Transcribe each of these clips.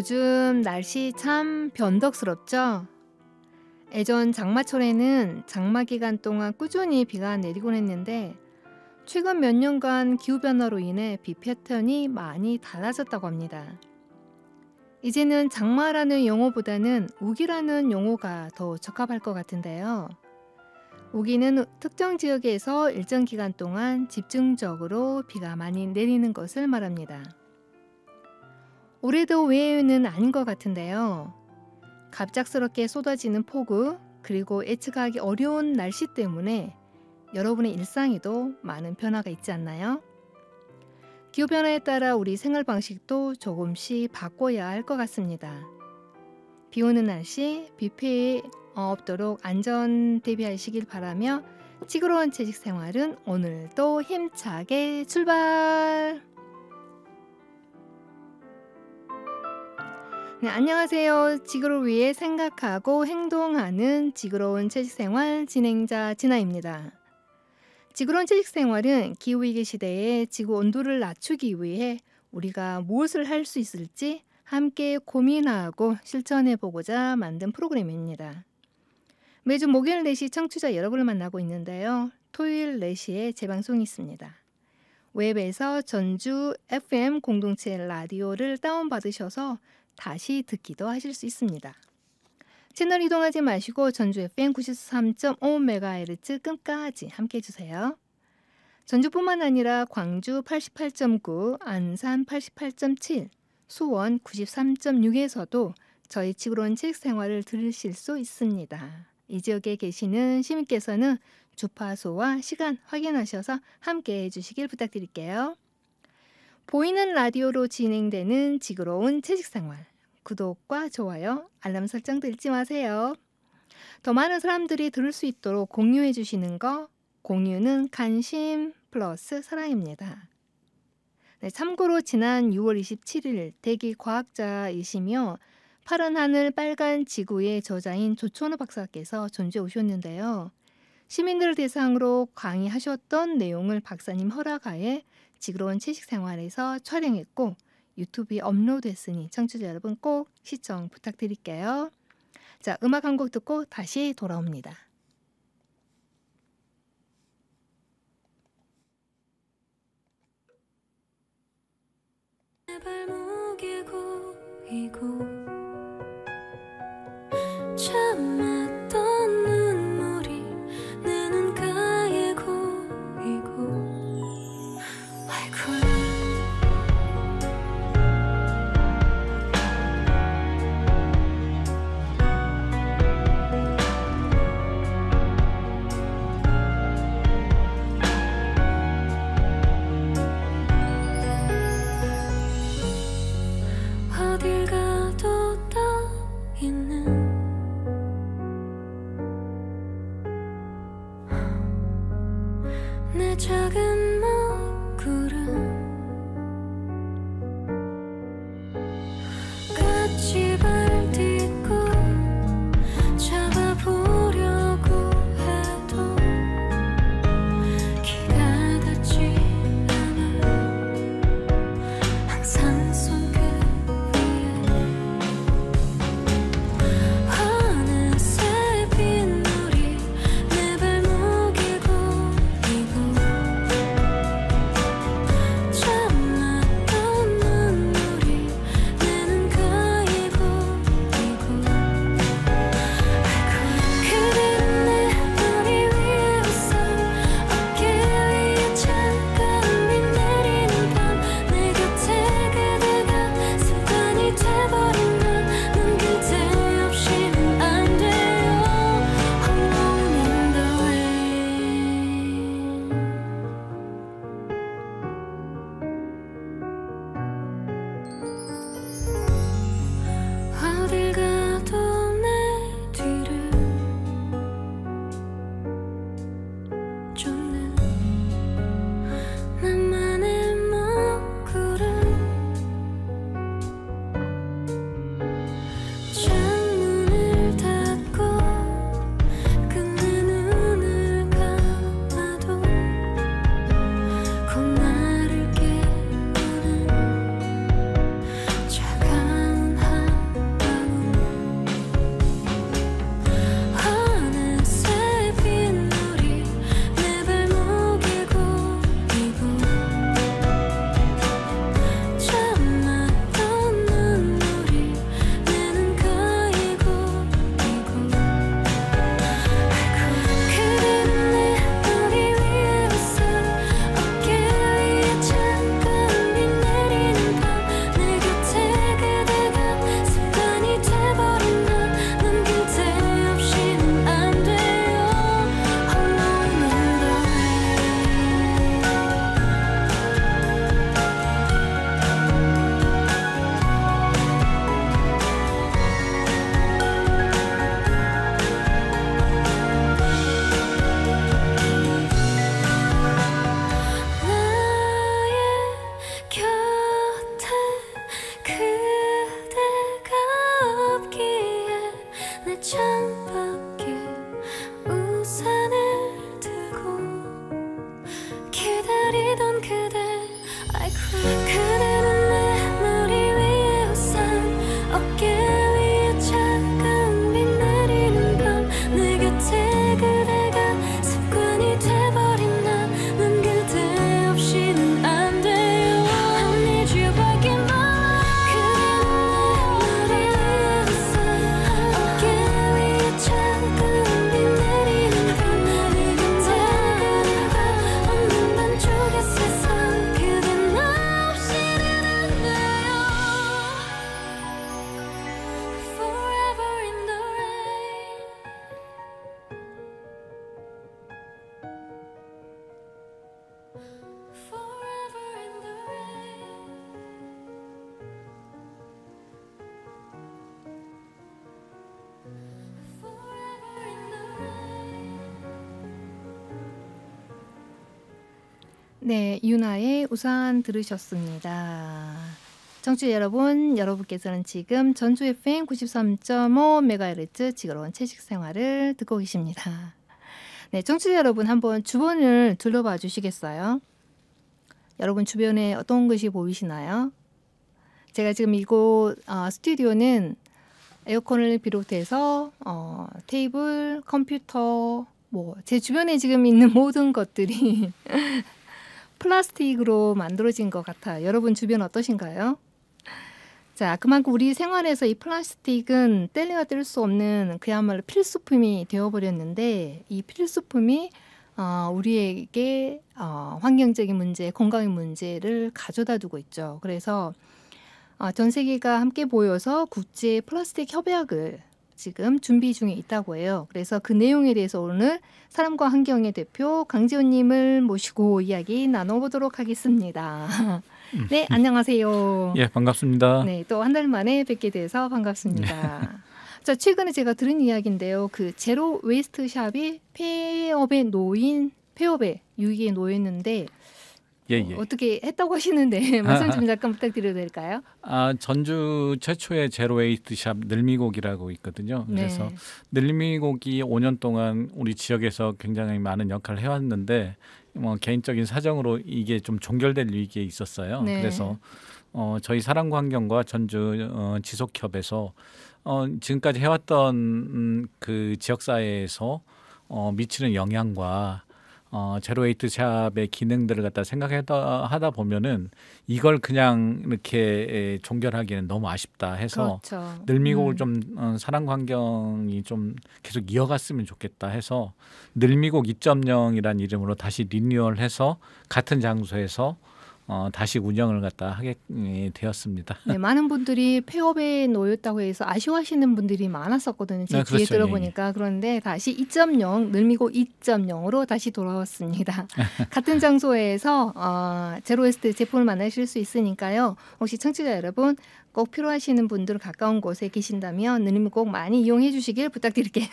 요즘 날씨 참 변덕스럽죠? 예전 장마철에는 장마 기간 동안 꾸준히 비가 내리곤 했는데 최근 몇 년간 기후변화로 인해 비 패턴이 많이 달라졌다고 합니다. 이제는 장마라는 용어보다는 우기라는 용어가 더 적합할 것 같은데요. 우기는 특정 지역에서 일정 기간 동안 집중적으로 비가 많이 내리는 것을 말합니다. 올해도 외에는 아닌 것 같은데요. 갑작스럽게 쏟아지는 폭우 그리고 예측하기 어려운 날씨 때문에 여러분의 일상에도 많은 변화가 있지 않나요? 기후변화에 따라 우리 생활 방식도 조금씩 바꿔야 할 것 같습니다. 비 오는 날씨, 비 피해 없도록 안전 대비하시길 바라며 지구로운 채식 생활은 오늘도 힘차게 출발! 네, 안녕하세요. 지구를 위해 생각하고 행동하는 지구로운 채식생활 진행자 진아입니다. 지구로운 채식생활은 기후위기 시대에 지구 온도를 낮추기 위해 우리가 무엇을 할 수 있을지 함께 고민하고 실천해보고자 만든 프로그램입니다. 매주 목요일 4시 청취자 여러분을 만나고 있는데요. 토요일 4시에 재방송이 있습니다. 웹에서 전주 FM 공동체 라디오를 다운받으셔서 다시 듣기도 하실 수 있습니다. 채널 이동하지 마시고 전주 FM 93.5MHz 끝까지 함께 해주세요. 전주뿐만 아니라 광주 88.9, 안산 88.7, 수원 93.6에서도 저희 지구로운 채식생활을 들으실 수 있습니다. 이 지역에 계시는 시민께서는 주파수와 시간 확인하셔서 함께 해주시길 부탁드릴게요. 보이는 라디오로 진행되는 지구로운 채식생활. 구독과 좋아요, 알람 설정도 잊지 마세요. 더 많은 사람들이 들을 수 있도록 공유해 주시는 거, 공유는 관심 플러스 사랑입니다. 네, 참고로 지난 6월 27일 대기 과학자이시며 파란 하늘 빨간 지구의 저자인 조천우 박사께서 전주에 오셨는데요. 시민들을 대상으로 강의하셨던 내용을 박사님 허락하에 지구로운 채식생활에서 촬영했고 유튜브에 업로드했으니 청취자 여러분 꼭 시청 부탁드릴게요. 자, 음악 한 곡 듣고 다시 돌아옵니다. 내 발목에 고이고 참았던 눈물이 내 눈가에 고이고 아이고 어딜 가도 떠 있는 내 작은 먹구름 같이 발딛고 잡아보려고 해도 기가 닿지 않아 항상 손끝 어느새 빗물이 내 발목에 고이고 기다리던 그대 아이쿠 그대는 내 머리 위에 우산 어깨 위에 작은 비 내리는 밤 내 곁에 그대가 습관이 돼버린 나는 그대 없이는 안 돼요 I need you back in my life 그대는 내 머리 위에 우산 어깨 위에 작은 비 내리는 밤 내 곁에 그대가 없는 반쪽의 세상 그대 나 없이는 안 돼요 Forever in the rain Forever in the rain Forever in the rain 네, 유나의 우산 들으셨습니다. 청취자 여러분, 여러분께서는 지금 전주 FM 93.5MHz 지그러운 채식 생활을 듣고 계십니다. 네, 청취자 여러분 한번 주변을 둘러봐 주시겠어요? 여러분 주변에 어떤 것이 보이시나요? 제가 지금 이곳 스튜디오는 에어컨을 비롯해서 테이블, 컴퓨터, 뭐 제 주변에 지금 있는 모든 것들이 플라스틱으로 만들어진 것 같아요. 여러분 주변 어떠신가요? 자, 그만큼 우리 생활에서 이 플라스틱은 뗄래야 뗄 수 없는 그야말로 필수품이 되어버렸는데 이 필수품이 우리에게 환경적인 문제, 건강의 문제를 가져다 두고 있죠. 그래서 전 세계가 함께 모여서 국제 플라스틱 협약을 지금 준비 중에 있다고 해요. 그래서 그 내용에 대해서 오늘 사람과 환경의 대표 강지훈님을 모시고 이야기 나눠보도록 하겠습니다. 네, 안녕하세요. 예, 반갑습니다. 네, 또 한 달 만에 뵙게 돼서 반갑습니다. 자, 최근에 제가 들은 이야기인데요. 그 제로 웨이스트 샵이 폐업에 유기에 놓였는데 예. 어떻게 했다고 하시는데 말씀 좀 잠깐 부탁드려도 될까요? 전주 최초의 제로 웨이스트 샵 늘미곡이라고 있거든요. 그래서 네. 늘미곡이 5년 동안 우리 지역에서 굉장히 많은 역할을 해왔는데 개인적인 사정으로 이게 좀 종결될 위기에 있었어요. 네. 그래서 저희 사랑과 환경과 전주 지속협에서 지금까지 해왔던 그 지역사회에서 미치는 영향과 제로웨이트 샵의 기능들을 갖다 생각하다 보면은 이걸 그냥 이렇게 종결하기는 너무 아쉽다 해서 그렇죠. 늘미곡을 좀 사랑과 환경이 좀 계속 이어갔으면 좋겠다 해서 늘미곡 2.0이라는 이름으로 다시 리뉴얼해서 같은 장소에서 다시 운영을 갖다 하게 되었습니다. 네, 많은 분들이 폐업에 놓였다고 해서 아쉬워하시는 분들이 많았었거든요. 제 네, 뒤에 그렇죠. 들어보니까. 그런데 다시 2.0, 늘미곡 2.0으로 다시 돌아왔습니다. 같은 장소에서 제로웨스트 제품을 만나실 수 있으니까요. 혹시 청취자 여러분 꼭 필요하시는 분들 가까운 곳에 계신다면 늘미곡 많이 이용해 주시길 부탁드릴게요.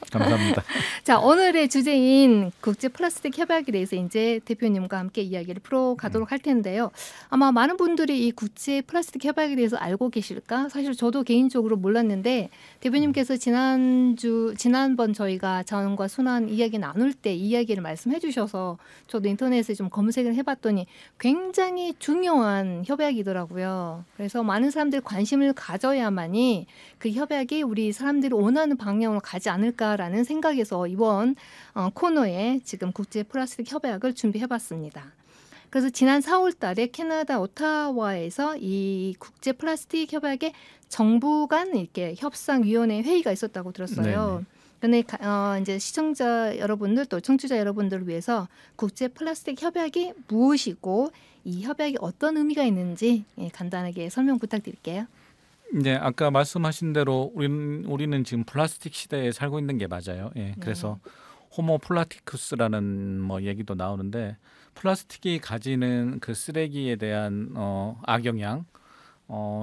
감사합니다. 자, 오늘의 주제인 국제 플라스틱 협약에 대해서 이제 대표님과 함께 이야기를 풀어가도록 할 텐데요. 아마 많은 분들이 이 국제 플라스틱 협약에 대해서 알고 계실까? 사실 저도 개인적으로 몰랐는데 대표님께서 지난번 저희가 자원과 순환 이야기 나눌 때 이 이야기를 말씀해 주셔서 저도 인터넷에 좀 검색을 해봤더니 굉장히 중요한 협약이더라고요. 그래서 많은 사람들이 관심을 가져야만이 그 협약이 우리 사람들이 원하는 방향으로 가지 않을까라는 생각에서 이번 코너에 지금 국제 플라스틱 협약을 준비해봤습니다. 그래서 지난 4월 달에 캐나다 오타와에서 이 국제 플라스틱 협약의 정부 간 이렇게 협상위원회 회의가 있었다고 들었어요. 그런데 이제 시청자 여러분들 또 청취자 여러분들을 위해서 국제 플라스틱 협약이 무엇이고 이 협약이 어떤 의미가 있는지 간단하게 설명 부탁드릴게요. 네, 아까 말씀하신 대로 우리는 지금 플라스틱 시대에 살고 있는 게 맞아요. 예, 그래서 호모 플라티쿠스라는 뭐 얘기도 나오는데 플라스틱이 가지는 그 쓰레기에 대한 악영향,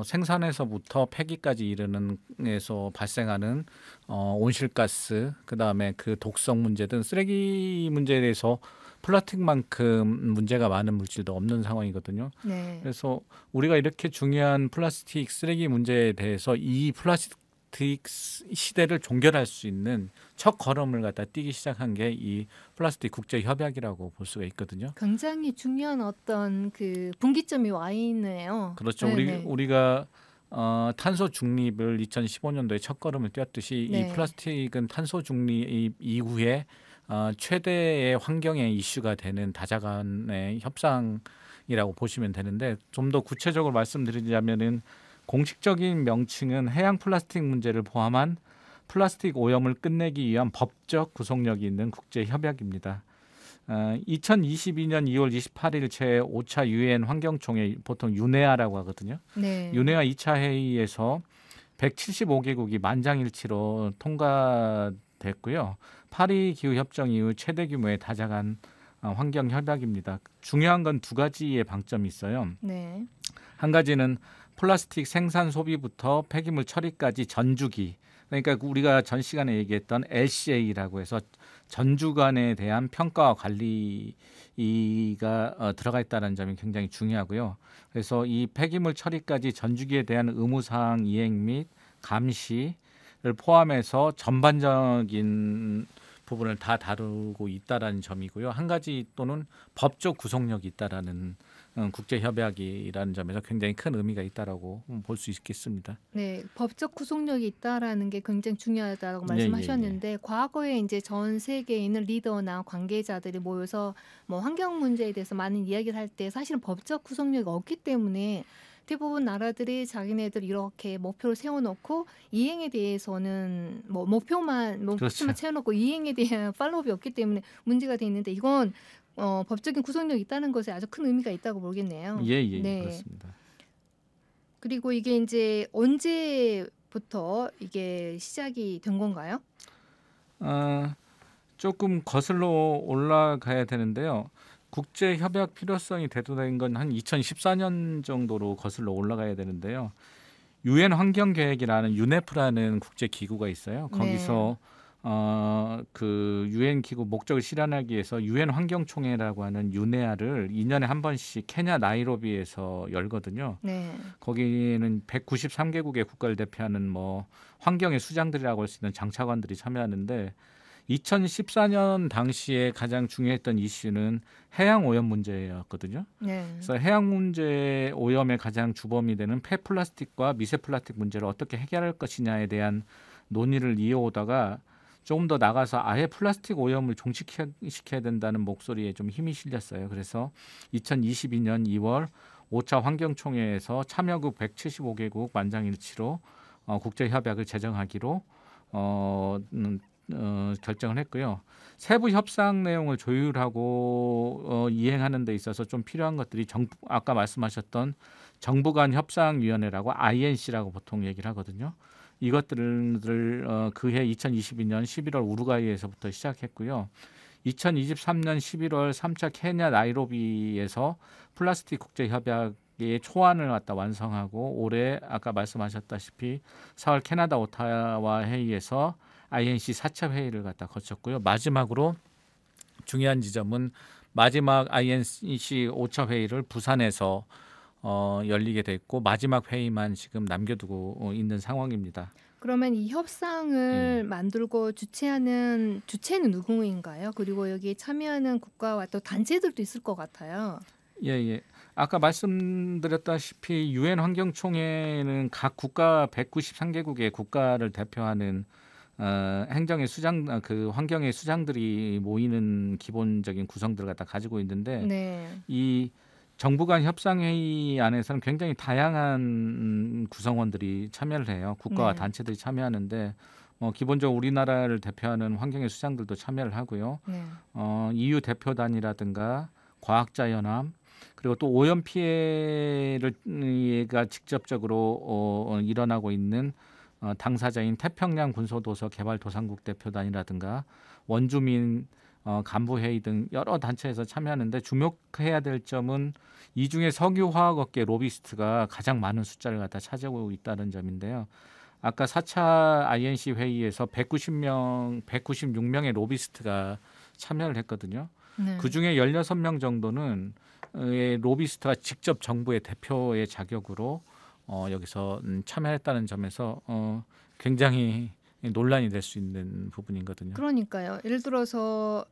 생산에서부터 폐기까지 이르는 에서 발생하는 온실가스, 그다음에 그 독성 문제 등 쓰레기 문제에 대해서 플라스틱만큼 문제가 많은 물질도 없는 상황이거든요. 네. 그래서 우리가 이렇게 중요한 플라스틱 쓰레기 문제에 대해서 이 플라스틱 플라스틱 시대를 종결할 수 있는 첫 걸음을 갖다 뛰기 시작한 게 이 플라스틱 국제 협약이라고 볼 수가 있거든요. 굉장히 중요한 어떤 그 분기점이 와 있네요. 그렇죠. 네네. 우리가 탄소 중립을 2015년도에 첫 걸음을 띄었듯이 이 네. 플라스틱은 탄소 중립 이후에 최대의 환경의 이슈가 되는 다자간의 협상이라고 보시면 되는데, 좀 더 구체적으로 말씀드리자면은 공식적인 명칭은 해양 플라스틱 문제를 포함한 플라스틱 오염을 끝내기 위한 법적 구속력이 있는 국제 협약입니다. 2022년 2월 28일 제5차 유엔 환경총회, 보통 유네아라고 하거든요. 네. 유네아 2차 회의에서 175개국이 만장일치로 통과됐고요. 파리 기후 협정 이후 최대 규모의 다자간 환경 협약입니다. 중요한 건 두 가지의 방점이 있어요. 네. 한 가지는 플라스틱 생산 소비부터 폐기물 처리까지 전주기, 그러니까 우리가 전 시간에 얘기했던 LCA라고 해서 전주간에 대한 평가와 관리가 들어가 있다는 점이 굉장히 중요하고요. 그래서 이 폐기물 처리까지 전주기에 대한 의무사항 이행 및 감시를 포함해서 전반적인 부분을 다 다루고 있다라는 점이고요. 한 가지 또는 법적 구속력이 있다라는 국제협약이라는 점에서 굉장히 큰 의미가 있다라고 볼 수 있겠습니다. 네, 법적 구속력이 있다라는 게 굉장히 중요하다고 예, 예, 말씀하셨는데, 과거에 이제 전 세계에 있는 리더나 관계자들이 모여서 뭐 환경 문제에 대해서 많은 이야기를 할 때 사실은 법적 구속력이 없기 때문에 대부분 나라들이 자기네들 이렇게 목표를 세워놓고 이행에 대해서는 뭐 목표만 그렇죠. 세워놓고 이행에 대한 팔로우업이 없기 때문에 문제가 돼 있는데, 이건 법적인 구속력이 있다는 것에 아주 큰 의미가 있다고 보겠네요. 예, 예, 네. 그렇습니다. 그리고 이게 이제 언제부터 이게 시작이 된 건가요? 조금 거슬러 올라가야 되는데요. 국제 협약 필요성이 대두된 건 한 2014년 정도로 거슬러 올라가야 되는데요. 유엔 환경 계획이라는 유네프라는 국제 기구가 있어요. 거기서 그 유엔 기구 목적을 실현하기 위해서 유엔 환경총회라고 하는 유네아를 2년에 한 번씩 케냐 나이로비에서 열거든요. 네. 거기는 193개국의 국가를 대표하는 뭐 환경의 수장들이라고 할 수 있는 장차관들이 참여하는데, 2014년 당시에 가장 중요했던 이슈는 해양 오염 문제였거든요. 네. 그래서 해양 문제 오염의 가장 주범이 되는 폐플라스틱과 미세플라스틱 문제를 어떻게 해결할 것이냐에 대한 논의를 이어오다가 조금 더 나가서 아예 플라스틱 오염을 종식시켜야 된다는 목소리에 좀 힘이 실렸어요. 그래서 2022년 2월 5차 환경총회에서 참여국 175개국 만장일치로 국제협약을 제정하기로 결정을 했고요. 세부 협상 내용을 조율하고 이행하는 데 있어서 좀 필요한 것들이 아까 말씀하셨던 정부 간 협상위원회라고 INC라고 보통 얘기를 하거든요. 이것들을 그해 2022년 11월 우루과이에서부터 시작했고요. 2023년 11월 3차 케냐 나이로비에서 플라스틱 국제협약의 초안을 갖다 완성하고, 올해 아까 말씀하셨다시피 4월 캐나다 오타와 회의에서 INC 4차 회의를 갖다 거쳤고요. 마지막으로 중요한 지점은 마지막 INC 5차 회의를 부산에서 열리게 됐고, 마지막 회의만 지금 남겨두고 있는 상황입니다. 그러면 이 협상을 만들고 주체는 누구인가요? 그리고 여기 참여하는 국가와 또 단체들도 있을 것 같아요. 예. 아까 말씀드렸다시피 유엔 환경총회는 각 국가 193개국의 국가를 대표하는 행정의 수장, 그 환경의 수장들이 모이는 기본적인 구성들을 갖다 가지고 있는데, 네. 이 정부 간 협상회의 안에서는 굉장히 다양한 구성원들이 참여를 해요. 국가와 네. 단체들이 참여하는데, 기본적으로 우리나라를 대표하는 환경의 수장들도 참여를 하고요. 네. EU 대표단이라든가 과학자연합, 그리고 또 오염 피해가 직접적으로 일어나고 있는 당사자인 태평양 군소도서 개발도상국 대표단이라든가 원주민 간부회의 등 여러 단체에서 참여하는데, 주목해야 될 점은 이 중에 석유화학업계 로비스트가 가장 많은 숫자를 갖다 차지하고 있다는 점인데요. 아까 4차 INC 회의에서 196명의 로비스트가 참여를 했거든요. 네. 그중에 16명 정도는 로비스트가 직접 정부의 대표의 자격으로 여기서 참여했다는 점에서 굉장히 논란이 될 수 있는 부분이거든요. 그러니까요. 예를 들어서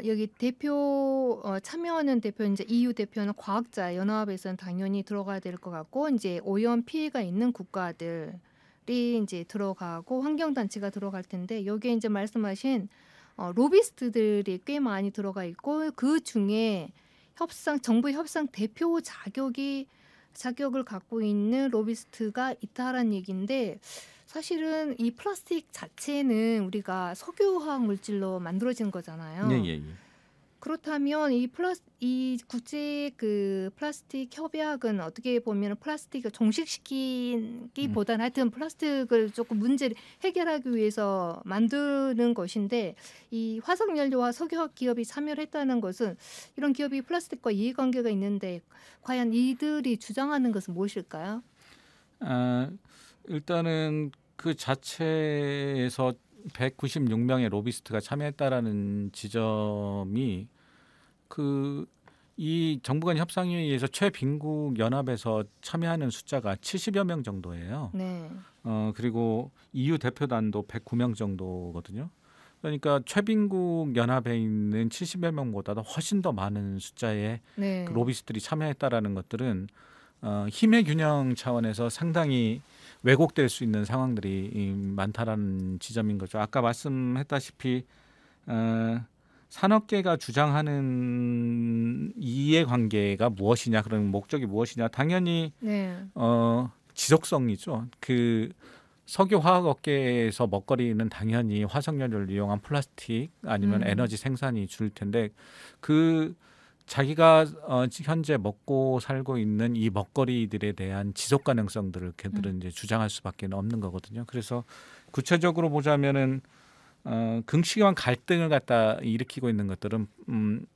여기 대표 참여하는 대표 이제 EU 대표는 과학자 연합에서는 당연히 들어가야 될 것 같고 이제 오염 피해가 있는 국가들이 이제 들어가고 환경 단체가 들어갈 텐데 여기에 이제 말씀하신 로비스트들이 꽤 많이 들어가 있고 그 중에 정부 협상 대표 자격을 갖고 있는 로비스트가 있다라는 얘기인데 사실은 이 플라스틱 자체는 우리가 석유화학 물질로 만들어진 거잖아요. 예, 예, 예. 그렇다면 이 국제 그 플라스틱 협약은 어떻게 보면 플라스틱을 종식시키기보다는 하여튼 플라스틱을 조금 문제를 해결하기 위해서 만드는 것인데 이 화석연료와 석유화학 기업이 참여를 했다는 것은 이런 기업이 플라스틱과 이해관계가 있는데 과연 이들이 주장하는 것은 무엇일까요? 일단은 그 자체에서 196명의 로비스트가 참여했다라는 지점이 이 정부 간 협상회의에서 최빈국 연합에서 참여하는 숫자가 70여 명 정도예요. 네. 그리고 EU 대표단도 109명 정도거든요. 그러니까 최빈국 연합에 있는 70여 명보다도 훨씬 더 많은 숫자의 네. 그 로비스트들이 참여했다라는 것들은 힘의 균형 차원에서 상당히 왜곡될 수 있는 상황들이 많다라는 지점인 거죠. 아까 말씀했다시피 산업계가 주장하는 이해관계가 무엇이냐, 그런 목적이 무엇이냐, 당연히 네. 지속성이죠. 그 석유화학업계에서 먹거리는 당연히 화석연료를 이용한 플라스틱 아니면 에너지 생산이 줄 텐데 그 자기가 현재 먹고 살고 있는 이 먹거리들에 대한 지속 가능성들을 걔들은 이제 주장할 수밖에 없는 거거든요. 그래서 구체적으로 보자면은 긍시관 갈등을 갖다 일으키고 있는 것들은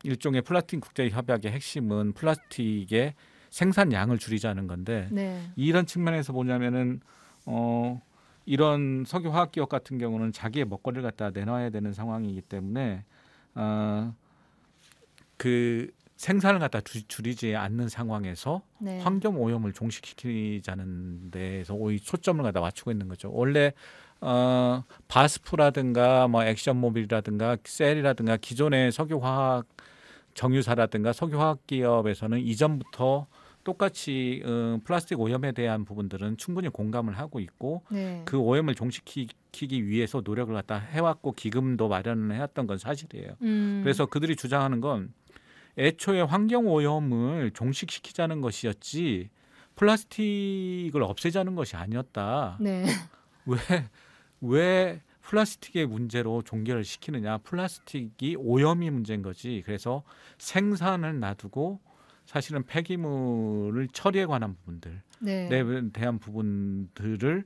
일종의 플라스틱 국제 협약의 핵심은 플라스틱의 생산량을 줄이자는 건데 네. 이런 측면에서 보자면은 이런 석유화학 기업 같은 경우는 자기의 먹거리를 갖다 내놔야 되는 상황이기 때문에 그 생산을 갖다 줄이지 않는 상황에서 네. 환경 오염을 종식시키자는 데에서 오히 초점을 갖다 맞추고 있는 거죠. 원래 바스프라든가 뭐 액션모빌이라든가 셀이라든가 기존의 석유화학 정유사라든가 석유화학 기업에서는 이전부터 똑같이 플라스틱 오염에 대한 부분들은 충분히 공감을 하고 있고 네. 그 오염을 종식시키기 위해서 노력을 갖다 해왔고 기금도 마련을 해왔던 건 사실이에요. 그래서 그들이 주장하는 건 애초에 환경 오염을 종식시키자는 것이었지 플라스틱을 없애자는 것이 아니었다. 네. 왜 플라스틱의 문제로 종결을 시키느냐? 플라스틱이 오염이 문제인 거지. 그래서 생산을 놔두고 사실은 폐기물을 처리에 관한 부분들에 네. 대한 부분들을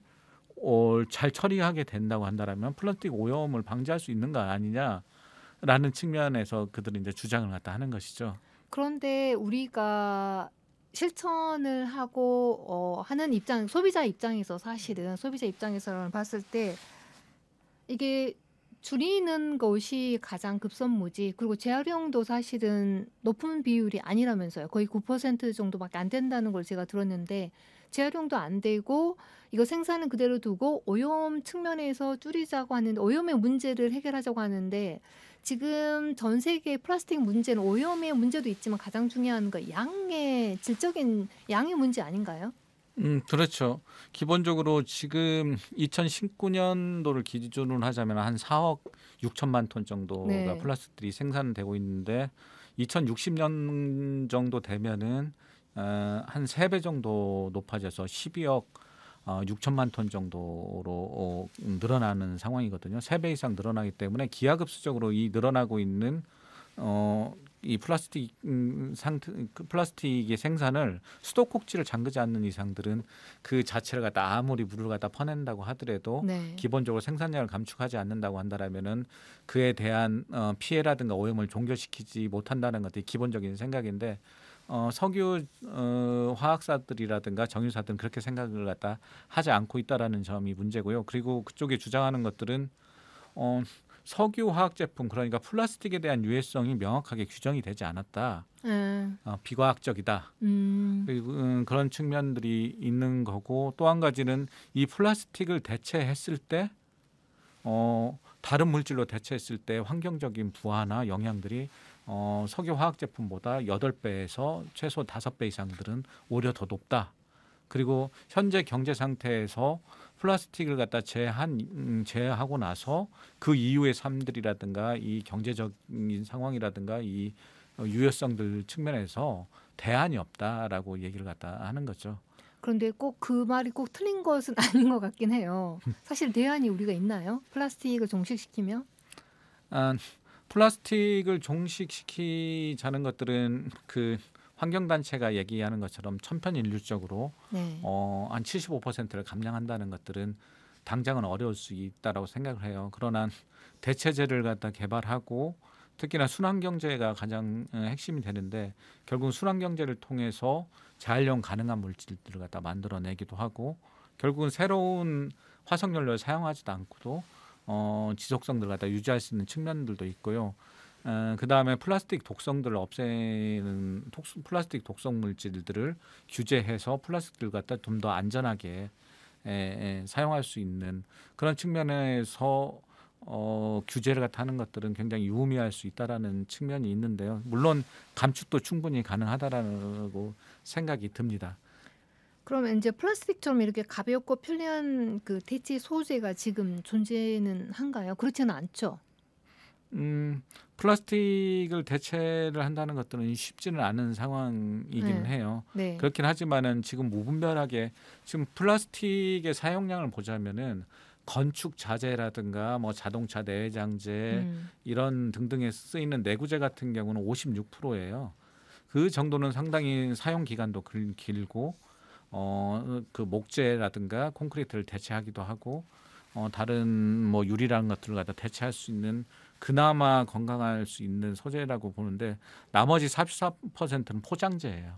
잘 처리하게 된다고 한다면 플라스틱 오염을 방지할 수 있는 거 아니냐라는 측면에서 그들은 이제 주장을 갖다 하는 것이죠. 그런데 우리가 실천을 하고 하는 소비자 입장에서 사실은 소비자 입장에서 봤을 때 이게 줄이는 것이 가장 급선무지. 그리고 재활용도 사실은 높은 비율이 아니라면서요. 거의 9% 정도밖에 안 된다는 걸 제가 들었는데 재활용도 안 되고 이거 생산은 그대로 두고 오염 측면에서 줄이자고 하는데 오염의 문제를 해결하자고 하는데 지금 전 세계 플라스틱 문제는 오염의 문제도 있지만 가장 중요한 거 질적인 양의 문제 아닌가요? 그렇죠. 기본적으로 지금 2019년도를 기준으로 하자면 한 4억 6천만 톤 정도가 네. 플라스틱들이 생산되고 있는데 2060년 정도 되면은 한 3배 정도 높아져서 12억 6천만 톤 정도로 늘어나는 상황이거든요. 3배 이상 늘어나기 때문에 기하급수적으로 이 늘어나고 있는 이 플라스틱의 생산을 수도꼭지를 잠그지 않는 이상들은 그 자체를 갖다 아무리 물을 갖다 퍼낸다고 하더라도 네. 기본적으로 생산량을 감축하지 않는다고 한다라면은 그에 대한 피해라든가 오염을 종결시키지 못한다는 것이 기본적인 생각인데 석유 화학사들이라든가 정유사들은 그렇게 생각을 갖다 하지 않고 있다라는 점이 문제고요. 그리고 그쪽에 주장하는 것들은 석유 화학 제품 그러니까 플라스틱에 대한 유해성이 명확하게 규정이 되지 않았다. 비과학적이다. 그리고 그런 측면들이 있는 거고 또 한 가지는 이 플라스틱을 대체했을 때 다른 물질로 대체했을 때 환경적인 부하나 영향들이 석유 화학 제품보다 8배에서 최소 5배 이상들은 오히려 더 높다. 그리고 현재 경제 상태에서 플라스틱을 갖다 제하고 나서 그 이후의 삶들이라든가 이 경제적인 상황이라든가 이 유효성들 측면에서 대안이 없다라고 얘기를 갖다 하는 거죠. 그런데 꼭 그 말이 꼭 틀린 것은 아닌 것 같긴 해요. 사실 대안이 우리가 있나요? 플라스틱을 종식시키면? 플라스틱을 종식시키자는 것들은 그 환경단체가 얘기하는 것처럼 천편일률적으로 네. 한 75%를 감량한다는 것들은 당장은 어려울 수 있다라고 생각을 해요. 그러나 대체제를 갖다 개발하고 특히나 순환경제가 가장 핵심이 되는데 결국 순환경제를 통해서 재활용 가능한 물질들을 갖다 만들어내기도 하고 결국은 새로운 화석연료를 사용하지도 않고도 지속성들을 갖다 유지할 수 있는 측면들도 있고요. 그 다음에 플라스틱 독성들을 없애는 플라스틱 독성 물질들을 규제해서 플라스틱을 갖다 좀 더 안전하게 사용할 수 있는 그런 측면에서 규제를 갖다 하는 것들은 굉장히 유의미할 수 있다라는 측면이 있는데요. 물론 감축도 충분히 가능하다라고 생각이 듭니다. 그러면 이제 플라스틱처럼 이렇게 가볍고 편리한 그 대체 소재가 지금 존재는 한가요? 그렇지는 않죠. 플라스틱을 대체를 한다는 것들은 쉽지는 않은 상황이기는 네. 해요. 네. 그렇긴 하지만은 지금 무분별하게 지금 플라스틱의 사용량을 보자면은 건축 자재라든가 뭐 자동차 내장재 이런 등등에 쓰이는 내구재 같은 경우는 56%예요. 그 정도는 상당히 사용 기간도 길고 그 목재라든가 콘크리트를 대체하기도 하고 다른 뭐 유리라는 것들을 갖다 대체할 수 있는 그나마 건강할 수 있는 소재라고 보는데 나머지 44%는 포장재예요.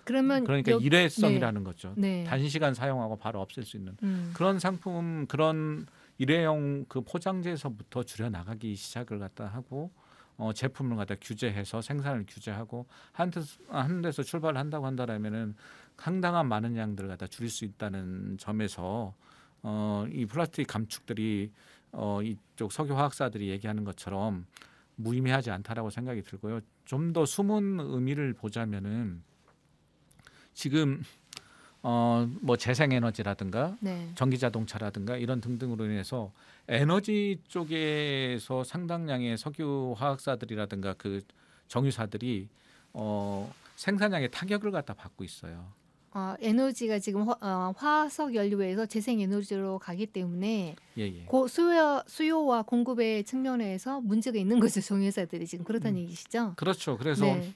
그러면 그러니까 일회성이라는 거죠. 네. 단시간 사용하고 바로 없앨 수 있는 그런 상품, 그런 일회용 그 포장재에서부터 줄여 나가기 시작을 갖다 하고 제품을 갖다 규제해서 생산을 규제하고 한 데서 출발을 한다고 한다라면은 상당한 많은 양들을 갖다 줄일 수 있다는 점에서 이 플라스틱 감축들이 이쪽 석유 화학사들이 얘기하는 것처럼 무의미하지 않다라고 생각이 들고요. 좀 더 숨은 의미를 보자면은 지금 뭐 재생에너지라든가 네. 전기자동차라든가 이런 등등으로 인해서 에너지 쪽에서 상당량의 석유 화학사들이라든가 그 정유사들이 생산량의 타격을 갖다 받고 있어요. 에너지가 지금 화석 연료에서 재생 에너지로 가기 때문에 예. 수요와 공급의 측면에서 문제가 있는 거죠. 정유사들이 지금 그렇다는 얘기시죠? 그렇죠. 그래서 네.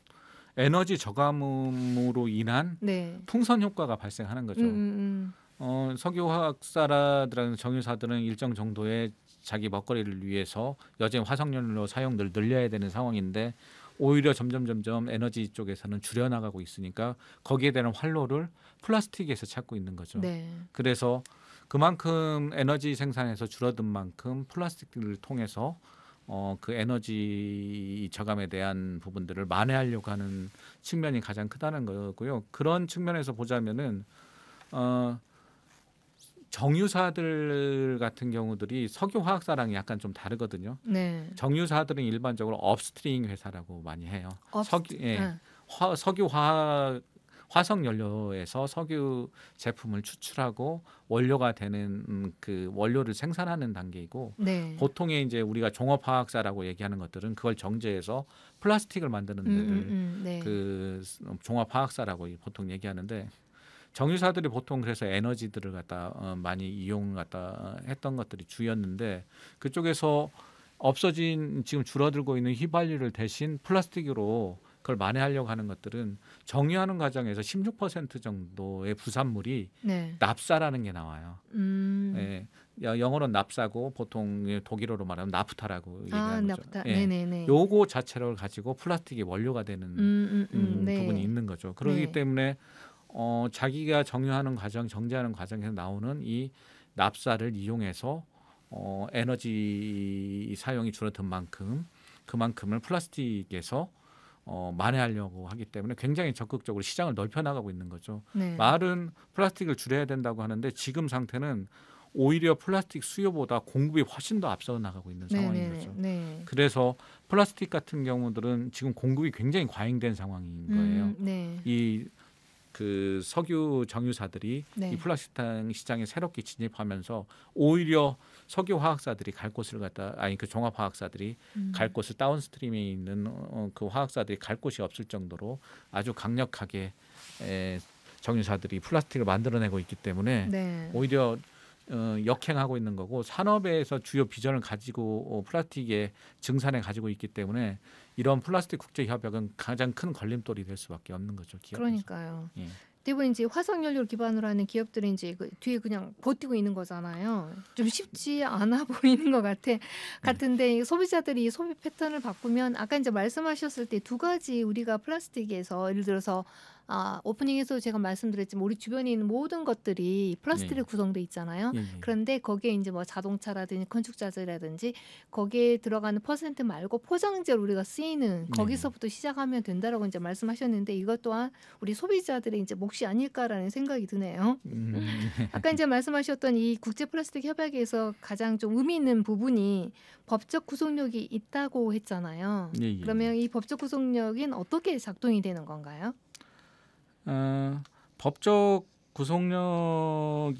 에너지 저감으로 인한 네. 풍선 효과가 발생하는 거죠. 석유 화학사라든가 정유사들은 일정 정도의 자기 먹거리를 위해서 여전히 화석연료 사용을 늘려야 되는 상황인데 오히려 점점 에너지 쪽에서는 줄여나가고 있으니까 거기에 대한 활로를 플라스틱에서 찾고 있는 거죠. 네. 그래서 그만큼 에너지 생산에서 줄어든 만큼 플라스틱을 통해서 그 에너지 저감에 대한 부분들을 만회하려고 하는 측면이 가장 크다는 거고요. 그런 측면에서 보자면은 정유사들 같은 경우들이 석유 화학사랑 약간 좀 다르거든요. 네. 정유사들은 일반적으로 업스트링 회사라고 많이 해요. 석유 화석 연료에서 석유 제품을 추출하고 원료가 되는 그 원료를 생산하는 단계이고 네. 보통의 이제 우리가 종합 화학사라고 얘기하는 것들은 그걸 정제해서 플라스틱을 만드는 데를 네. 그 종합 화학사라고 보통 얘기하는데 정유사들이 보통 그래서 에너지들을 갖다 많이 이용 갖다 했던 것들이 주였는데 그쪽에서 없어진 지금 줄어들고 있는 휘발유를 대신 플라스틱으로 그걸 만회하려고 하는 것들은 정유하는 과정에서 16% 정도의 부산물이 네. 납사라는 게 나와요. 예, 영어로는 납사고 보통 독일어로 말하면 나프타라고 얘기하는 거죠. 나프타. 예, 네네네. 요거 자체를 가지고 플라스틱이 원료가 되는 네. 부분이 있는 거죠. 그렇기 네. 때문에 자기가 정유하는 과정, 정제하는 과정에서 나오는 이 납사를 이용해서 에너지 사용이 줄어든 만큼 그만큼을 플라스틱에서 만회하려고 하기 때문에 굉장히 적극적으로 시장을 넓혀 나가고 있는 거죠. 네. 말은 플라스틱을 줄여야 된다고 하는데 지금 상태는 오히려 플라스틱 수요보다 공급이 훨씬 더 앞서 나가고 있는 상황인 네네. 거죠. 네. 그래서 플라스틱 같은 경우들은 지금 공급이 굉장히 과잉된 상황인 거예요. 네. 이 그 석유 정유사들이 네. 이 플라스틱 시장에 새롭게 진입하면서 오히려 석유 화학사들이 갈 곳을 그 종합 화학사들이 갈 곳을 다운스트림에 있는 그 화학사들이 갈 곳이 없을 정도로 아주 강력하게 정유사들이 플라스틱을 만들어내고 있기 때문에 네. 오히려 역행하고 있는 거고 산업에서 주요 비전을 가지고 플라스틱의 증산에 가지고 있기 때문에 이런 플라스틱 국제 협약은 가장 큰 걸림돌이 될 수밖에 없는 거죠. 기업에서. 그러니까요. 예. 대부분 이제 화석 연료를 기반으로 하는 기업들이 이제 그 뒤에 그냥 버티고 있는 거잖아요. 좀 쉽지 않아 보이는 것 같은데 소비자들이 소비 패턴을 바꾸면 아까 이제 말씀하셨을 때 두 가지 우리가 플라스틱에서 예를 들어서 오프닝에서 제가 말씀드렸지만 우리 주변에 있는 모든 것들이 플라스틱으로 예. 구성돼 있잖아요. 예, 예. 그런데 거기에 이제 뭐 자동차라든지 건축자재라든지 거기에 들어가는 퍼센트 말고 포장재로 우리가 쓰이는 거기서부터 시작하면 된다라고 이제 말씀하셨는데 이것 또한 우리 소비자들의 이제 몫이 아닐까라는 생각이 드네요. 아까 이제 말씀하셨던 이 국제 플라스틱 협약에서 가장 좀 의미 있는 부분이 법적 구속력이 있다고 했잖아요. 예, 예. 그러면 이 법적 구속력은 어떻게 작동이 되는 건가요? 법적 구속력이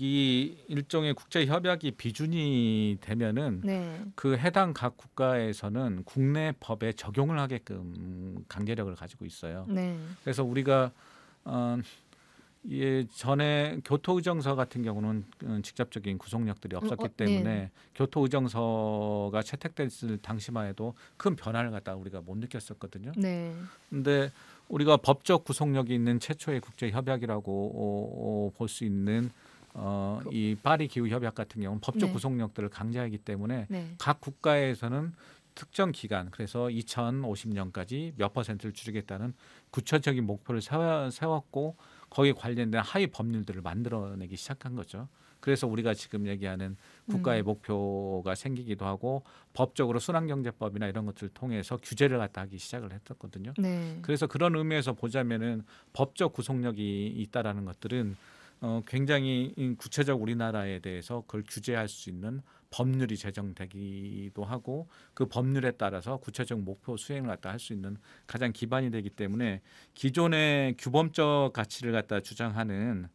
일종의 국제 협약이 비준이 되면은 네. 그 해당 각 국가에서는 국내 법에 적용을 하게끔 강제력을 가지고 있어요. 네. 그래서 우리가 전에 교토의정서 같은 경우는 직접적인 구속력들이 없었기 때문에 네. 교토의정서가 채택됐을 당시만 해도 큰 변화를 갖다가 우리가 못 느꼈었거든요. 네. 근데 우리가 법적 구속력이 있는 최초의 국제 협약이라고 볼 수 있는 이 파리 기후 협약 같은 경우는 법적 네. 구속력들을 강제하기 때문에 네. 각 국가에서는 특정 기간 그래서 2050년까지 몇 %를 줄이겠다는 구체적인 목표를 세웠고 거기에 관련된 하위 법률들을 만들어내기 시작한 거죠. 그래서 우리가 지금 얘기하는 국가의 목표가 생기기도 하고 법적으로 순환경제법이나 이런 것들을 통해서 규제를 갖다 하기 시작을 했었거든요. 네. 그래서 그런 의미에서 보자면은 법적 구속력이 있다라는 것들은 굉장히 구체적 우리나라에 대해서 그걸 규제할 수 있는 법률이 제정되기도 하고 그 법률에 따라서 구체적 목표 수행을 갖다 할 수 있는 가장 기반이 되기 때문에 기존의 규범적 가치를 갖다 주장하는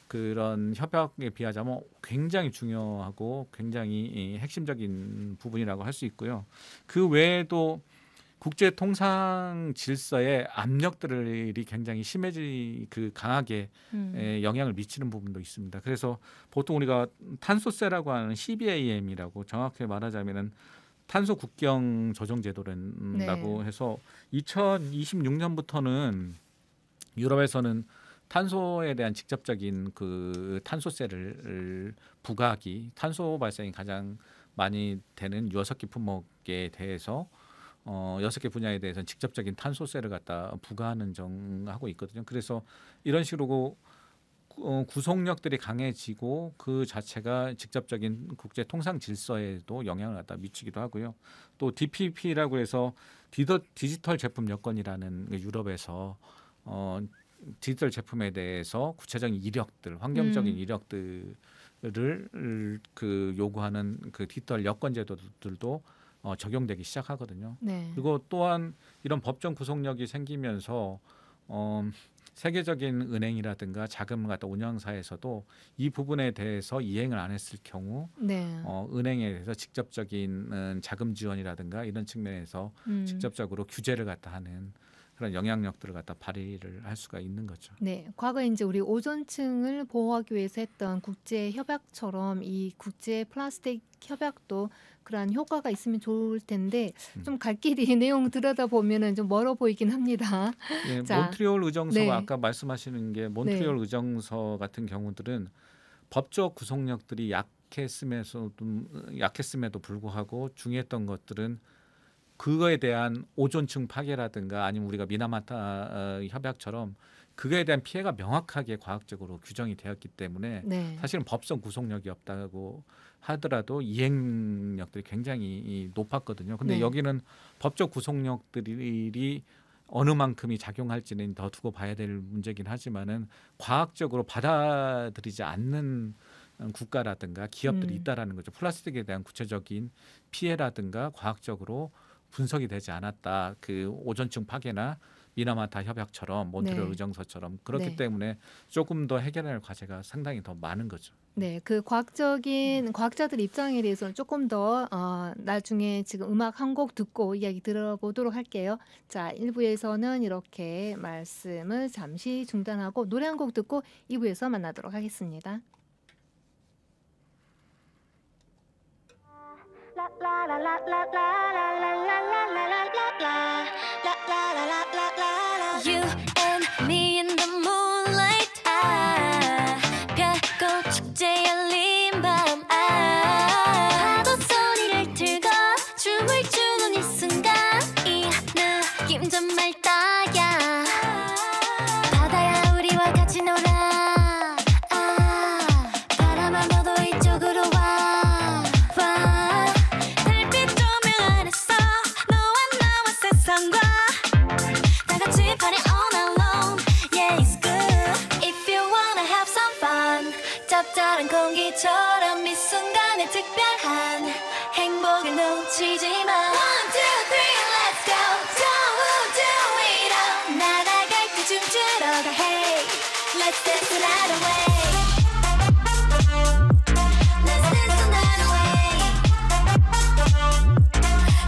그런 협약에 비하자면 굉장히 중요하고 굉장히 핵심적인 부분이라고 할 수 있고요. 그 외에도 국제 통상 질서의 압력들이 굉장히 강하게 영향을 미치는 부분도 있습니다. 그래서 보통 우리가 탄소세라고 하는 CBAM이라고 정확히 말하자면은 탄소 국경 조정 제도라고 해서 2026년부터는 유럽에서는 탄소에 대한 직접적인 그 탄소세를 부과하기, 탄소 발생이 가장 많이 되는 6개 품목에 대해서 6개 분야에 대해서는 직접적인 탄소세를 갖다 부과하는 정하고 있거든요. 그래서 이런 식으로 구속력들이 강해지고 그 자체가 직접적인 국제 통상 질서에도 영향을 갖다 미치기도 하고요. 또 DPP라고 해서 디지털 제품 여건이라는 유럽에서 디지털 제품에 대해서 구체적인 이력들, 환경적인 이력들을 그 요구하는 그 디지털 여건 제도들도 적용되기 시작하거든요. 네. 그리고 또한 이런 법정 구속력이 생기면서 세계적인 은행이라든가 자금을 갖다 운영사에서도 이 부분에 대해서 이행을 안 했을 경우 네. 은행에 대해서 직접적인 자금 지원이라든가 이런 측면에서 직접적으로 규제를 갖다 하는 그런 영향력들을 갖다 발휘를 할 수가 있는 거죠. 네, 과거에 이제 우리 오존층을 보호하기 위해서 했던 국제 협약처럼 이 국제 플라스틱 협약도 그러한 효과가 있으면 좋을 텐데 좀 갈 길이 내용 들여다 보면은 좀 멀어 보이긴 합니다. 예, 자, 몬트리올 의정서가 네. 아까 말씀하시는 게 몬트리올 의정서 같은 경우들은 법적 구속력들이 약했음에도 불구하고 중요했던 것들은 그거에 대한 오존층 파괴라든가 아니면 우리가 미나마타 협약처럼 그거에 대한 피해가 명확하게 과학적으로 규정이 되었기 때문에 네. 사실은 법성 구속력이 없다고 하더라도 이행력들이 굉장히 높았거든요. 근데 네. 여기는 법적 구속력들이 어느 만큼이 작용할지는 더 두고 봐야 될 문제긴 하지만은 과학적으로 받아들이지 않는 국가라든가 기업들이 있다라는 거죠. 플라스틱에 대한 구체적인 피해라든가 과학적으로 분석이 되지 않았다. 그 오존층 파괴나 미나마타 협약처럼 몬트리올 네. 의정서처럼 그렇기 네. 때문에 조금 더 해결할 과제가 상당히 더 많은 거죠. 네, 그 과학자들 입장에 대해서는 조금 더 나중에 지금 음악 한 곡 듣고 이야기 들어보도록 할게요. 자, 1부에서는 이렇게 말씀을 잠시 중단하고 노래 한 곡 듣고 2부에서 만나도록 하겠습니다. You and me in the moonlight 별꽃 축제 열린 밤 파도 소리를 들고 춤을 추는 이 순간 이 느낌 정말 딱이야 바다야 우리와 같이 놀아 바람아 너도 이쪽으로 와 달빛 조명 아래서 너와 나와 세상과 다 같이 party all night long yeah it's good if you wanna have some fun 짭짤한 공기처럼 이 순간에 특별한 행복을 놓치지 마 One, two, three, let's go do it all 날아갈 때 춤추러 가 Hey, let's dance the night away Let's dance the night away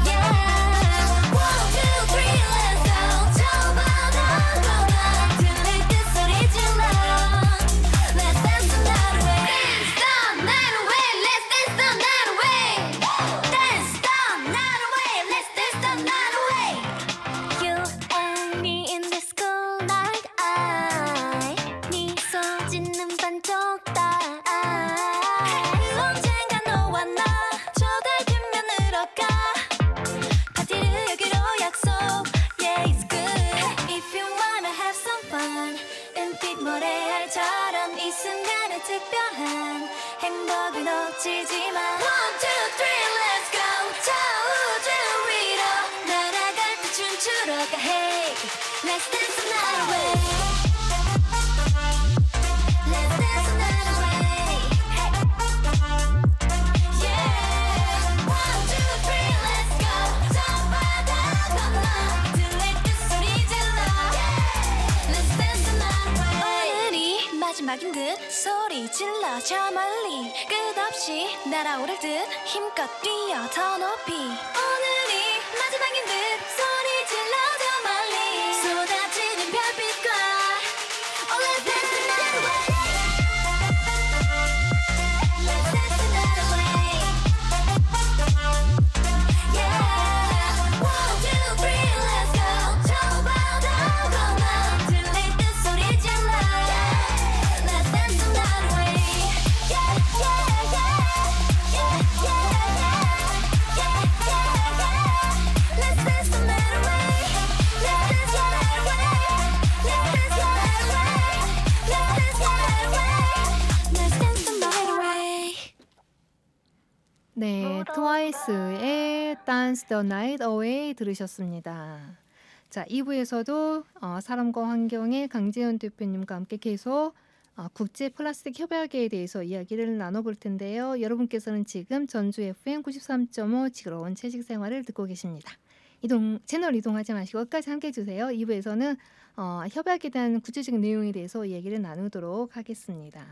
Yeah One, two, three, let's go 저 바다로만 들릴 때 소리 질러 Let's dance the night away Dance the night away Let's dance the night away Dance the night away Let's dance the night away You and me in this cool night 미소 짓는 반쪽 딸 언젠가 너와 나 저 달 뒷면으로 가 파티를 여기로 약속 Yeah it's good If you wanna have some fun 은빛 모래알처럼 이 순간의 특별한 행복을 놓치지 마 One, two, three, let's go 저 우주 위로 날아갈 때 춤추러 가 Hey, let's dance the night away Let's dance the night away Yeah One, two, three, let's go 저 바다 건너 들릴 때 소리 질러 Let's dance the night away 오늘이 마지막인 듯 소리 질러 저 멀리 끝없이 날아오를 듯 힘껏 뛰어 더 높이 오늘이 마지막인 듯 소리 질러 저 멀리 쏟아지는 별빛과 Oh let's dance the night away Let's dance the night away Yeah One, two, three, let's go 저 바다 건너 들릴 때 소리 질러 Let's dance the night away Yeah, yeah, yeah Yeah, yeah, yeah Yeah, yeah, yeah Let's dance the night away Let's dance the night away Let's dance the night away Let's dance the night away 네, 트와이스의 Dance the Night Away 들으셨습니다. 자, 2부에서도 사람과 환경의 강재현 대표님과 함께 계속 국제 플라스틱 협약에 대해서 이야기를 나눠볼 텐데요. 여러분께서는 지금 전주 FM 93.5 지그러운 채식 생활을 듣고 계십니다. 채널 이동하지 마시고 끝까지 함께 해주세요. 2부에서는 협약에 대한 구체적인 내용에 대해서 이야기를 나누도록 하겠습니다.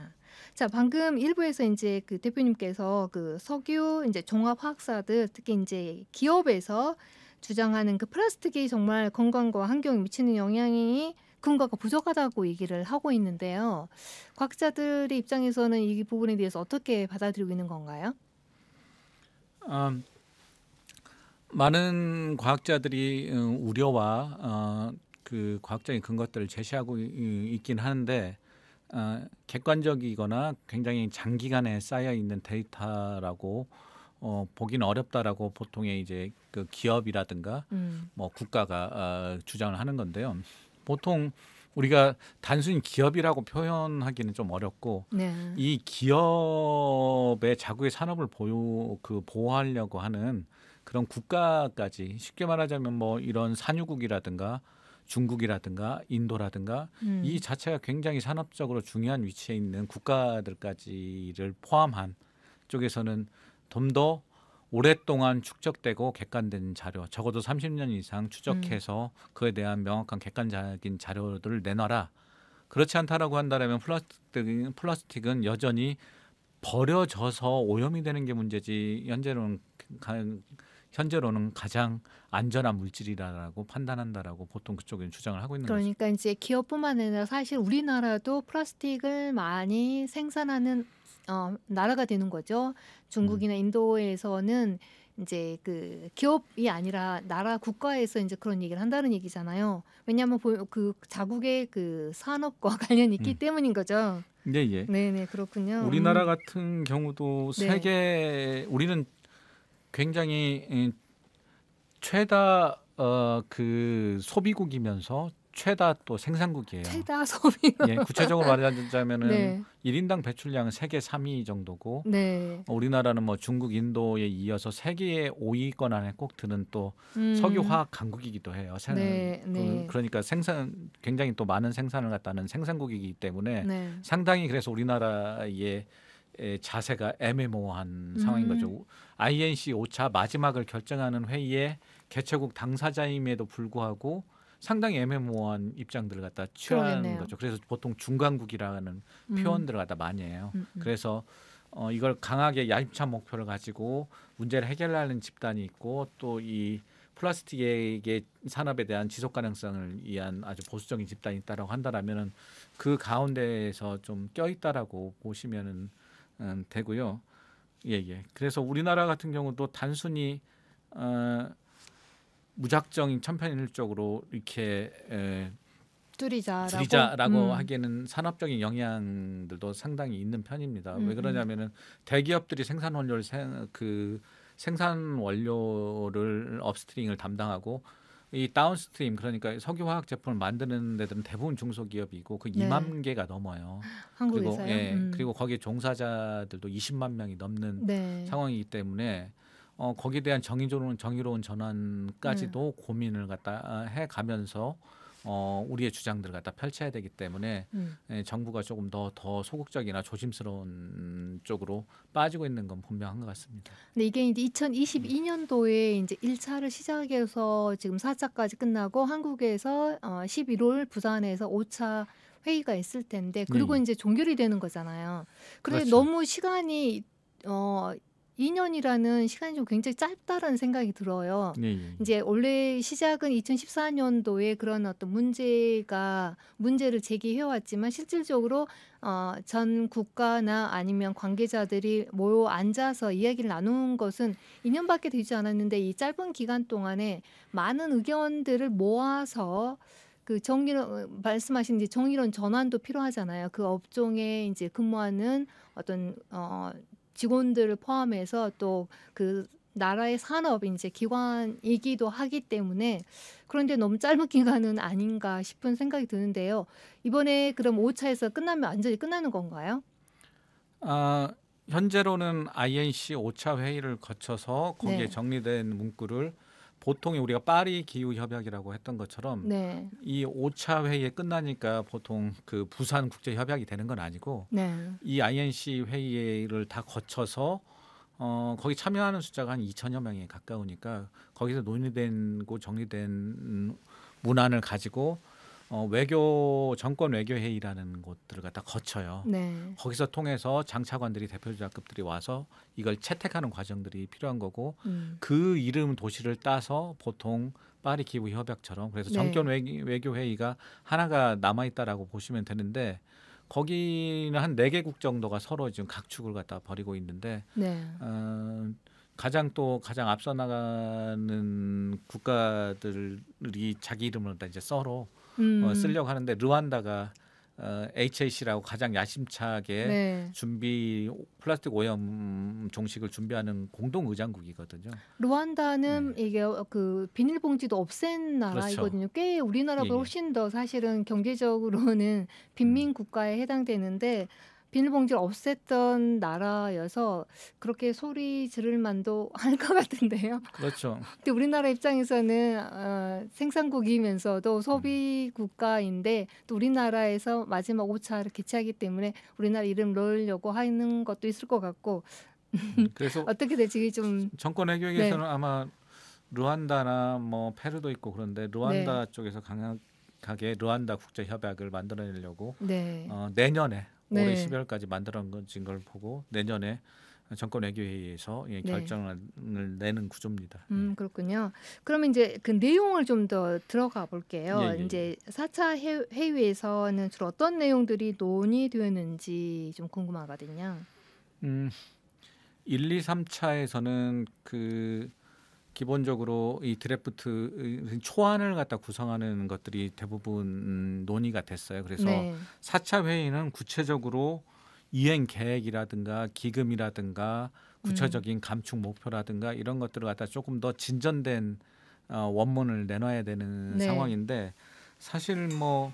자, 방금 1부에서 이제 그 대표님께서 그 석유 이제 종합화학사들 특히 이제 기업에서 주장하는 그 플라스틱이 정말 건강과 환경에 미치는 영향이 근거가 부족하다고 얘기를 하고 있는데요. 과학자들의 입장에서는 이 부분에 대해서 어떻게 받아들이고 있는 건가요? 많은 과학자들이 우려와 그 과학적인 근거들을 제시하고 있긴 하는데 객관적이거나 굉장히 장기간에 쌓여 있는 데이터라고 보기는 어렵다라고 보통의 이제 그 기업이라든가 뭐 국가가 주장을 하는 건데요. 보통 우리가 단순히 기업이라고 표현하기는 좀 어렵고 네. 이 기업의 자국의 산업을 보호하려고 하는 그런 국가까지 쉽게 말하자면 뭐 이런 산유국이라든가 중국이라든가 인도라든가 이 자체가 굉장히 산업적으로 중요한 위치에 있는 국가들까지를 포함한 쪽에서는 좀 더 오랫동안 축적되고 객관된 자료, 적어도 30년 이상 추적해서 그에 대한 명확한 객관적인 자료들을 내놔라. 그렇지 않다라고 한다면 플라스틱은 여전히 버려져서 오염이 되는 게 문제지 현재로는 가장 안전한 물질이라고 판단한다라고 보통 그쪽에 주장을 하고 있는 거죠. 그러니까 이제 기업뿐만 아니라 사실 우리나라도 플라스틱을 많이 생산하는 나라가 되는 거죠. 중국이나 인도에서는 이제 그 기업이 아니라 나라 국가에서 이제 그런 얘기를 한다는 얘기잖아요. 왜냐하면 그 자국의 그 산업과 관련이 있기 때문인 거죠. 네, 예. 네네 그렇군요. 우리나라 같은 경우도 네. 우리는 굉장히 최다 그 소비국이면서 최다 또 생산국이에요. 최다 소비. 예, 구체적으로 말하자면은 네. 1인당 배출량은 세계 3위 정도고 네. 우리나라는 뭐 중국, 인도에 이어서 세계 5위권 안에 꼭 드는 또 석유화학 강국이기도 해요. 네, 네. 그러니까 굉장히 또 많은 생산을 갖다는 생산국이기 때문에 네. 상당히 그래서 우리나라의 자세가 애매모호한 상황인 거죠. INC 5차 마지막을 결정하는 회의에 개최국 당사자임에도 불구하고 상당히 애매모호한 입장들을 갖다 취하는 그러겠네요. 거죠. 그래서 보통 중간국이라는 표현들을 갖다 많이 해요. 그래서 이걸 강하게 야심찬 목표를 가지고 문제를 해결하는 집단이 있고 또 이 플라스틱의 산업에 대한 지속 가능성을 위한 아주 보수적인 집단이 있다라고 한다라면은 그 가운데에서 좀 껴있다라고 보시면은 되고요. 예. 그래서 우리나라 같은 경우도 단순히 무작정 천편일적으로 이렇게 줄이자라고 하기에는 산업적인 영향들도 상당히 있는 편입니다. 왜 그러냐면은 대기업들이 생산 원료를 업스트림을 담당하고 이 다운스트림 그러니까 석유화학 제품을 만드는 데들은 대부분 중소기업이고 그 네. 2만 개가 넘어요. 한국에서요. 그리고 거기에 종사자들도 20만 명이 넘는 네. 상황이기 때문에 거기에 대한 정의로운 전환까지도 고민을 갖다 해가면서 우리의 주장들을 갖다 펼쳐야 되기 때문에 정부가 조금 더 소극적이나 조심스러운 쪽으로 빠지고 있는 건 분명한 것 같습니다. 근데 이게 이제 2022년도에 이제 1차를 시작해서 지금 4차까지 끝나고 한국에서 11월 부산에서 5차 회의가 있을 텐데 그리고 이제 종결이 되는 거잖아요. 그런데 그렇죠. 너무 시간이 2년이라는 시간이 좀 굉장히 짧다라는 생각이 들어요. 예. 이제 원래 시작은 2014년도에 그런 어떤 문제를 제기해왔지만 실질적으로 전 국가나 아니면 관계자들이 모여 앉아서 이야기를 나눈 것은 2년밖에 되지 않았는데 이 짧은 기간 동안에 많은 의견들을 모아서 그 말씀하신 이제 정의로운 전환도 필요하잖아요. 그 업종에 이제 근무하는 어떤 직원들을 포함해서 또 그 나라의 산업 이제 기관이기도 하기 때문에 그런데 너무 짧은 기간은 아닌가 싶은 생각이 드는데요. 이번에 그럼 5차에서 끝나면 완전히 끝나는 건가요? 현재로는 INC 5차 회의를 거쳐서 거기에 네. 정리된 문구를 보통의 우리가 파리 기후 협약이라고 했던 것처럼 네. 이 5차 회의에 끝나니까 보통 그 부산 국제 협약이 되는 건 아니고 네. 이 INC 회의를 다 거쳐서 거기 참여하는 숫자가 한 2천여 명에 가까우니까 거기서 논의되고 정리된 문안을 가지고 정권 외교 회의라는 곳들을 갖다 거쳐요. 네. 거기서 통해서 장차관들이 대표자급들이 와서 이걸 채택하는 과정들이 필요한 거고 그 이름 도시를 따서 보통 파리 기후 협약처럼 그래서 네. 정권 외교 회의가 하나가 남아 있다라고 보시면 되는데 거기는 한 4개국 정도가 서로 지금 각축을 갖다 벌이고 있는데 네. 가장 앞서 나가는 국가들이 자기 이름을 다 이제 써로 쓰려고 하는데 르완다가 HAC라고 가장 야심차게 네. 플라스틱 오염 종식을 준비하는 공동 의장국이거든요. 루안다는 이게 그 비닐봉지도 없앤 그렇죠. 나라이거든요. 꽤 우리나라보다 예, 예. 훨씬 더 사실은 경제적으로는 빈민 국가에 해당되는데 비닐봉지를 없앴던 나라여서 그렇게 소리 지를 만도 할 것 같은데요. 그렇죠. 근데 우리나라 입장에서는 생산국이면서도 소비 국가인데 또 우리나라에서 마지막 5차를 개최하기 때문에 우리나라 이름 넣으려고 하는 것도 있을 것 같고 그래서 어떻게 될지 좀 정권 외교에서는 아마 루안다나 뭐 페루도 있고 그런데 루안다 쪽에서 강하게 루안다 국제 협약을 만들어내려고 네. 내년에 네. 올해 12월까지 만들어진 걸 보고 내년에 정권 외교회의에서 네. 결정을 내는 구조입니다. 그렇군요. 그러면 이제 그 내용을 좀 더 들어가 볼게요. 예, 예, 이제 4차 회의에서는 주로 어떤 내용들이 논의되었는지 좀 궁금하거든요. 1, 2, 3차에서는 그 기본적으로 이 드래프트 초안을 갖다 구성하는 것들이 대부분 논의가 됐어요. 그래서 네. 4차 회의는 구체적으로 이행 계획이라든가 기금이라든가 구체적인 감축 목표라든가 이런 것들을 갖다 조금 더 진전된 원문을 내놔야 되는 네. 상황인데 사실 뭐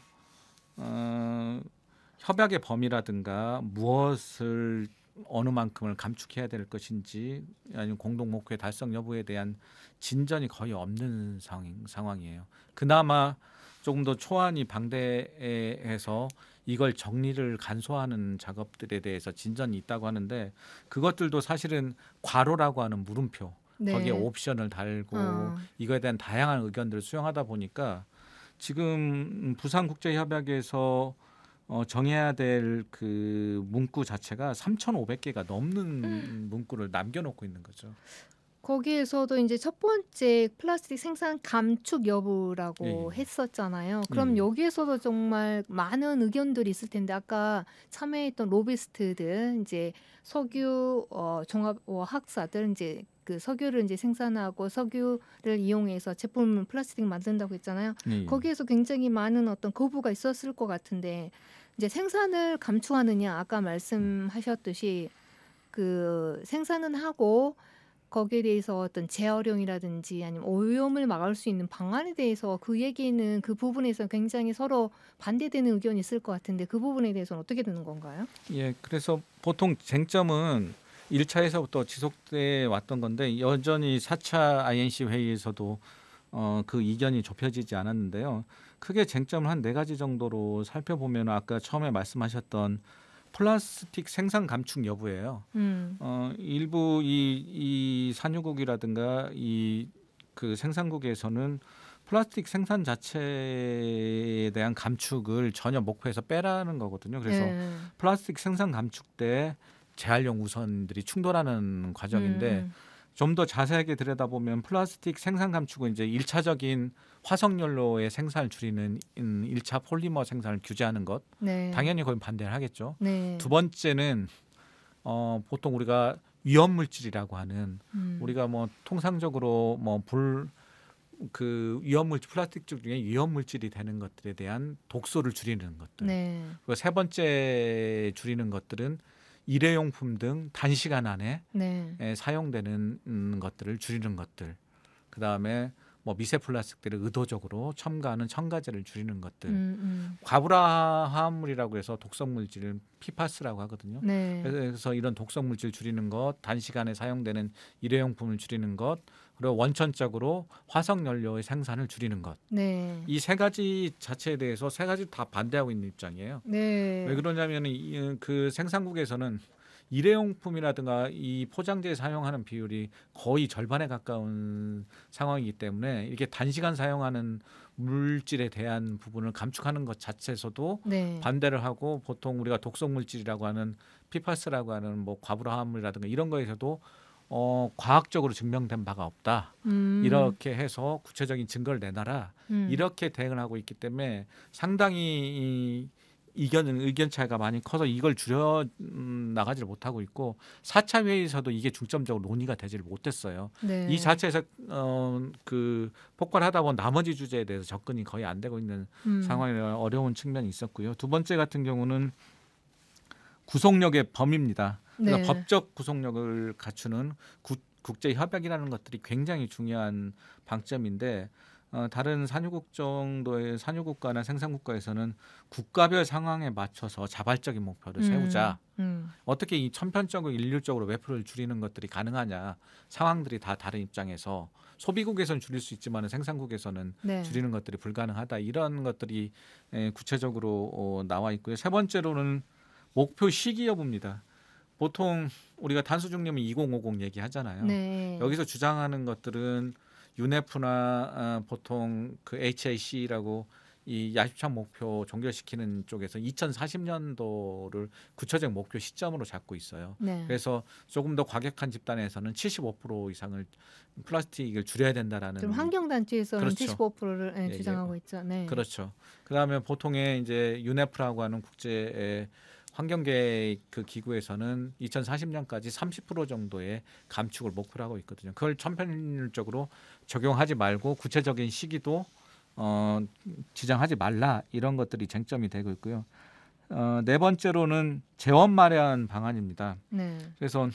협약의 범위라든가 무엇을 어느 만큼을 감축해야 될 것인지 아니면 공동 목표의 달성 여부에 대한 진전이 거의 없는 상황이에요. 그나마 조금 더 초안이 방대해서 이걸 정리를 간소화하는 작업들에 대해서 진전이 있다고 하는데 그것들도 사실은 괄호라고 하는 물음표 네. 거기에 옵션을 달고 이거에 대한 다양한 의견들을 수용하다 보니까 지금 부산국제협약에서 정해야 될 그 문구 자체가 3,500개가 넘는 문구를 남겨놓고 있는 거죠. 거기에서도 이제 첫 번째 플라스틱 생산 감축 여부라고 예, 예. 했었잖아요. 그럼 예. 여기에서도 정말 많은 의견들이 있을 텐데 아까 참여했던 로비스트들 이제 석유 종합 학사들 이제 그 석유를 이제 생산하고 석유를 이용해서 제품 플라스틱 만든다고 했잖아요. 예. 거기에서 굉장히 많은 어떤 거부가 있었을 것 같은데 이제 생산을 감축하느냐 아까 말씀하셨듯이 그 생산은 하고 거기에 대해서 어떤 재활용이라든지 아니면 오염을 막을 수 있는 방안에 대해서 그 얘기는 그 부분에서 굉장히 서로 반대되는 의견이 있을 것 같은데 그 부분에 대해서는 어떻게 되는 건가요? 예, 그래서 보통 쟁점은 1차에서부터 지속돼 왔던 건데 여전히 4차 INC 회의에서도 그 이견이 좁혀지지 않았는데요. 크게 쟁점을 한 4가지 정도로 살펴보면 아까 처음에 말씀하셨던 플라스틱 생산 감축 여부예요. 일부 이 산유국이라든가 이 그 생산국에서는 플라스틱 생산 자체에 대한 감축을 전혀 목표에서 빼라는 거거든요. 그래서 플라스틱 생산 감축 때 재활용 우선들이 충돌하는 과정인데 좀 더 자세하게 들여다보면 플라스틱 생산 감축은 이제 1차적인 화석연료의 생산을 줄이는 1차 폴리머 생산을 규제하는 것. 네. 당연히 거의 반대를 하겠죠. 네. 두 번째는 보통 우리가 위험 물질이라고 하는 우리가 뭐 통상적으로 뭐 그 위험 물질 플라스틱 중에 위험 물질이 되는 것들에 대한 독소를 줄이는 것들. 네. 그리고 세 번째 줄이는 것들은 일회용품 등 단시간 안에 네. 사용되는 것들을 줄이는 것들. 그다음에 뭐 미세 플라스틱들을 의도적으로 첨가하는 첨가제를 줄이는 것들. 과부하 화합물이라고 해서 독성 물질을 PFAS라고 하거든요. 네. 그래서 이런 독성 물질 줄이는 것, 단시간에 사용되는 일회용품을 줄이는 것, 그리고 원천적으로 화석 연료의 생산을 줄이는 것. 네. 이 3가지 자체에 대해서 3가지 다 반대하고 있는 입장이에요. 네. 왜 그러냐면 그 생산국에서는 일회용품이라든가 이 포장재에 사용하는 비율이 거의 절반에 가까운 상황이기 때문에 이렇게 단시간 사용하는 물질에 대한 부분을 감축하는 것 자체에서도 네. 반대를 하고 보통 우리가 독성 물질이라고 하는 PFAS라고 하는 뭐 과부하 화합물이라든가 이런 거에서도 과학적으로 증명된 바가 없다. 이렇게 해서 구체적인 증거를 내놔라. 이렇게 대응을 하고 있기 때문에 상당히 의견 차이가 많이 커서 이걸 줄여 나가지를 못하고 있고 4차 회의에서도 이게 중점적으로 논의가 되지를 못했어요. 네. 이 자체에서 그 폭발하다 보면 나머지 주제에 대해서 접근이 거의 안 되고 있는 상황이라 어려운 측면이 있었고요. 두 번째 같은 경우는 구속력의 범위입니다. 그래서 네. 법적 구속력을 갖추는 국제 협약이라는 것들이 굉장히 중요한 방점인데 다른 산유국 정도의 산유국가나 생산국가에서는 국가별 상황에 맞춰서 자발적인 목표를 세우자. 어떻게 이 천편적으로 일률적으로 외표를 줄이는 것들이 가능하냐. 상황들이 다 다른 입장에서 소비국에서는 줄일 수 있지만 생산국에서는 네. 줄이는 것들이 불가능하다. 이런 것들이 구체적으로 나와 있고요. 세 번째로는 목표 시기 여부입니다. 보통 우리가 탄소 중립은 2050 얘기하잖아요. 네. 여기서 주장하는 것들은 UNEP나 보통 그 HAC라고 이 야심찬 목표 종결시키는 쪽에서 2040년도를 구체적 목표 시점으로 잡고 있어요. 네. 그래서 조금 더 과격한 집단에서는 75% 이상을 플라스틱을 줄여야 된다라는. 좀 환경단체에서는 그렇죠. 75%를 예, 주장하고 있죠. 네. 그렇죠. 그다음에 보통의 이제 UNEP라고 하는 국제 환경계획 그 기구에서는 2040년까지 30% 정도의 감축을 목표로 하고 있거든요. 그걸 천편일률적으로 적용하지 말고 구체적인 시기도 지정하지 말라 이런 것들이 쟁점이 되고 있고요. 네 번째로는 재원 마련 방안입니다. 네. 그래서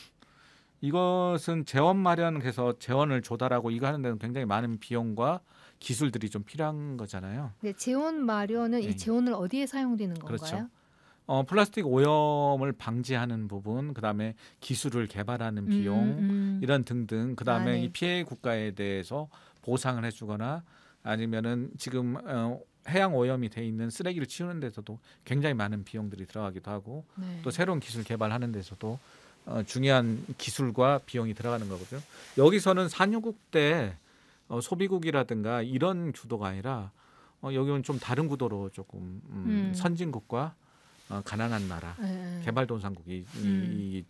이것은 재원 마련해서 재원을 조달하고 이거 하는 데는 굉장히 많은 비용과 기술들이 좀 필요한 거잖아요. 네, 재원 마련은 네. 이 재원을 어디에 사용되는 건가요? 그렇죠. 플라스틱 오염을 방지하는 부분, 그다음에 기술을 개발하는 비용 이런 등등, 그다음에 네. 이 피해 국가에 대해서 보상을 해주거나 아니면은 지금 해양 오염이 돼 있는 쓰레기를 치우는 데서도 굉장히 많은 비용들이 들어가기도 하고 네. 또 새로운 기술 개발하는 데서도 중요한 기술과 비용이 들어가는 거거든요. 여기서는 산유국 대 소비국이라든가 이런 구도가 아니라 여기는 좀 다른 구도로 조금 선진국과 가난한 나라, 네. 개발도상국이 이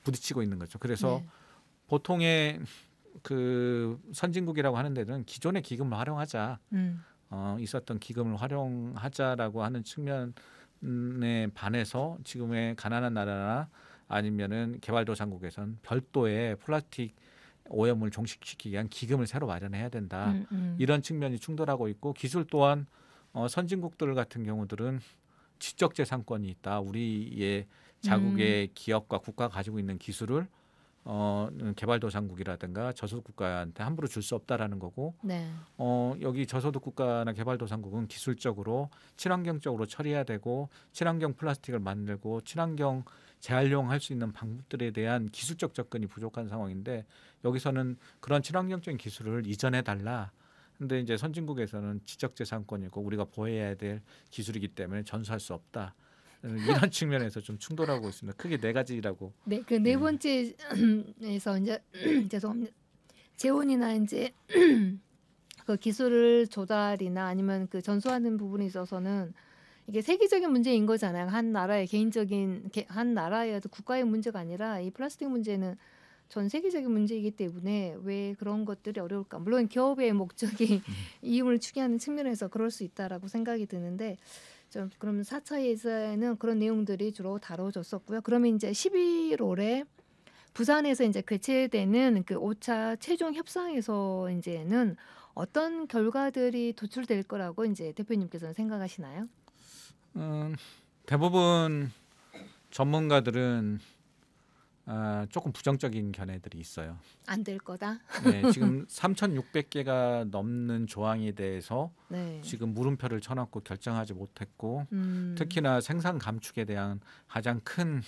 부딪히고 있는 거죠. 그래서 네. 보통의 그 선진국이라고 하는 데는 기존의 기금을 활용하자, 있었던 기금을 활용하자라고 하는 측면에 반해서 지금의 가난한 나라나 아니면은 개발도상국에서는 별도의 플라스틱 오염을 종식시키기 위한 기금을 새로 마련해야 된다. 이런 측면이 충돌하고 있고 기술 또한 선진국들 같은 경우들은 지적재산권이 있다. 우리의 자국의 기업과 국가가 가지고 있는 기술을 개발도상국이라든가 저소득국가한테 함부로 줄 수 없다라는 거고 네. 여기 저소득국가나 개발도상국은 기술적으로 친환경적으로 처리해야 되고 친환경 플라스틱을 만들고 친환경 재활용할 수 있는 방법들에 대한 기술적 접근이 부족한 상황인데 여기서는 그런 친환경적인 기술을 이전해 달라. 근데 이제 선진국에서는 지적재산권이고 우리가 보호해야 될 기술이기 때문에 전수할 수 없다. 이런 측면에서 좀 충돌하고 있습니다. 크게 네 가지라고. 네, 그 네 번째에서 이제 죄송합니다. 재원이나 이제 그 기술을 조달이나 아니면 그 전수하는 부분에 있어서는 이게 세계적인 문제인 거잖아요. 한 나라의 한 나라의 국가의 문제가 아니라 이 플라스틱 문제는 전 세계적인 문제이기 때문에 왜 그런 것들이 어려울까? 물론 기업의 목적이 이윤을 추구하는 측면에서 그럴 수 있다라고 생각이 드는데 좀 그럼 4차 예산에는 그런 내용들이 주로 다뤄졌었고요. 그러면 이제 11월에 부산에서 이제 개최되는 그 5차 최종 협상에서 이제는 어떤 결과들이 도출될 거라고 이제 대표님께서는 생각하시나요? 대부분 전문가들은 조금 부정적인 견해들이 있어요. 안 될 거다. 네, 지금 3,600개가 넘는 조항에 대해서 네. 지금 물음표를 쳐놓고 결정하지 못했고 음, 특히나 생산 감축에 대한 가장 큰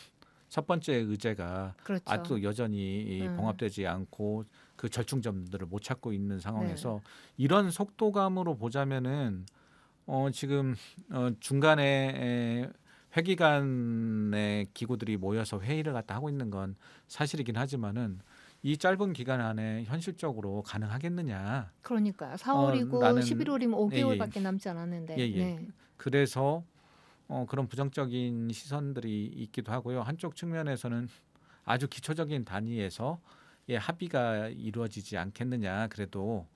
첫 번째 의제가 그렇죠. 아직도 여전히 봉합되지 않고 그 절충점들을 못 찾고 있는 상황에서 이런 속도감으로 보자면은 지금 중간에 회기간의 기구들이 모여서 회의를 갖다 하고 있는 건 사실이긴 하지만은 이 짧은 기간 안에 현실적으로 가능하겠느냐? 그러니까요. 4월이고 라는- 11월이면 예, 5개월밖에 남지 않았는데. 예, 예. 네. 그래서 그런 부정적인 시선들이 있기도 하고요. 한쪽 측면에서는 아주 기초적인 단위에서 합의가 이루어지지 않겠느냐. 그래도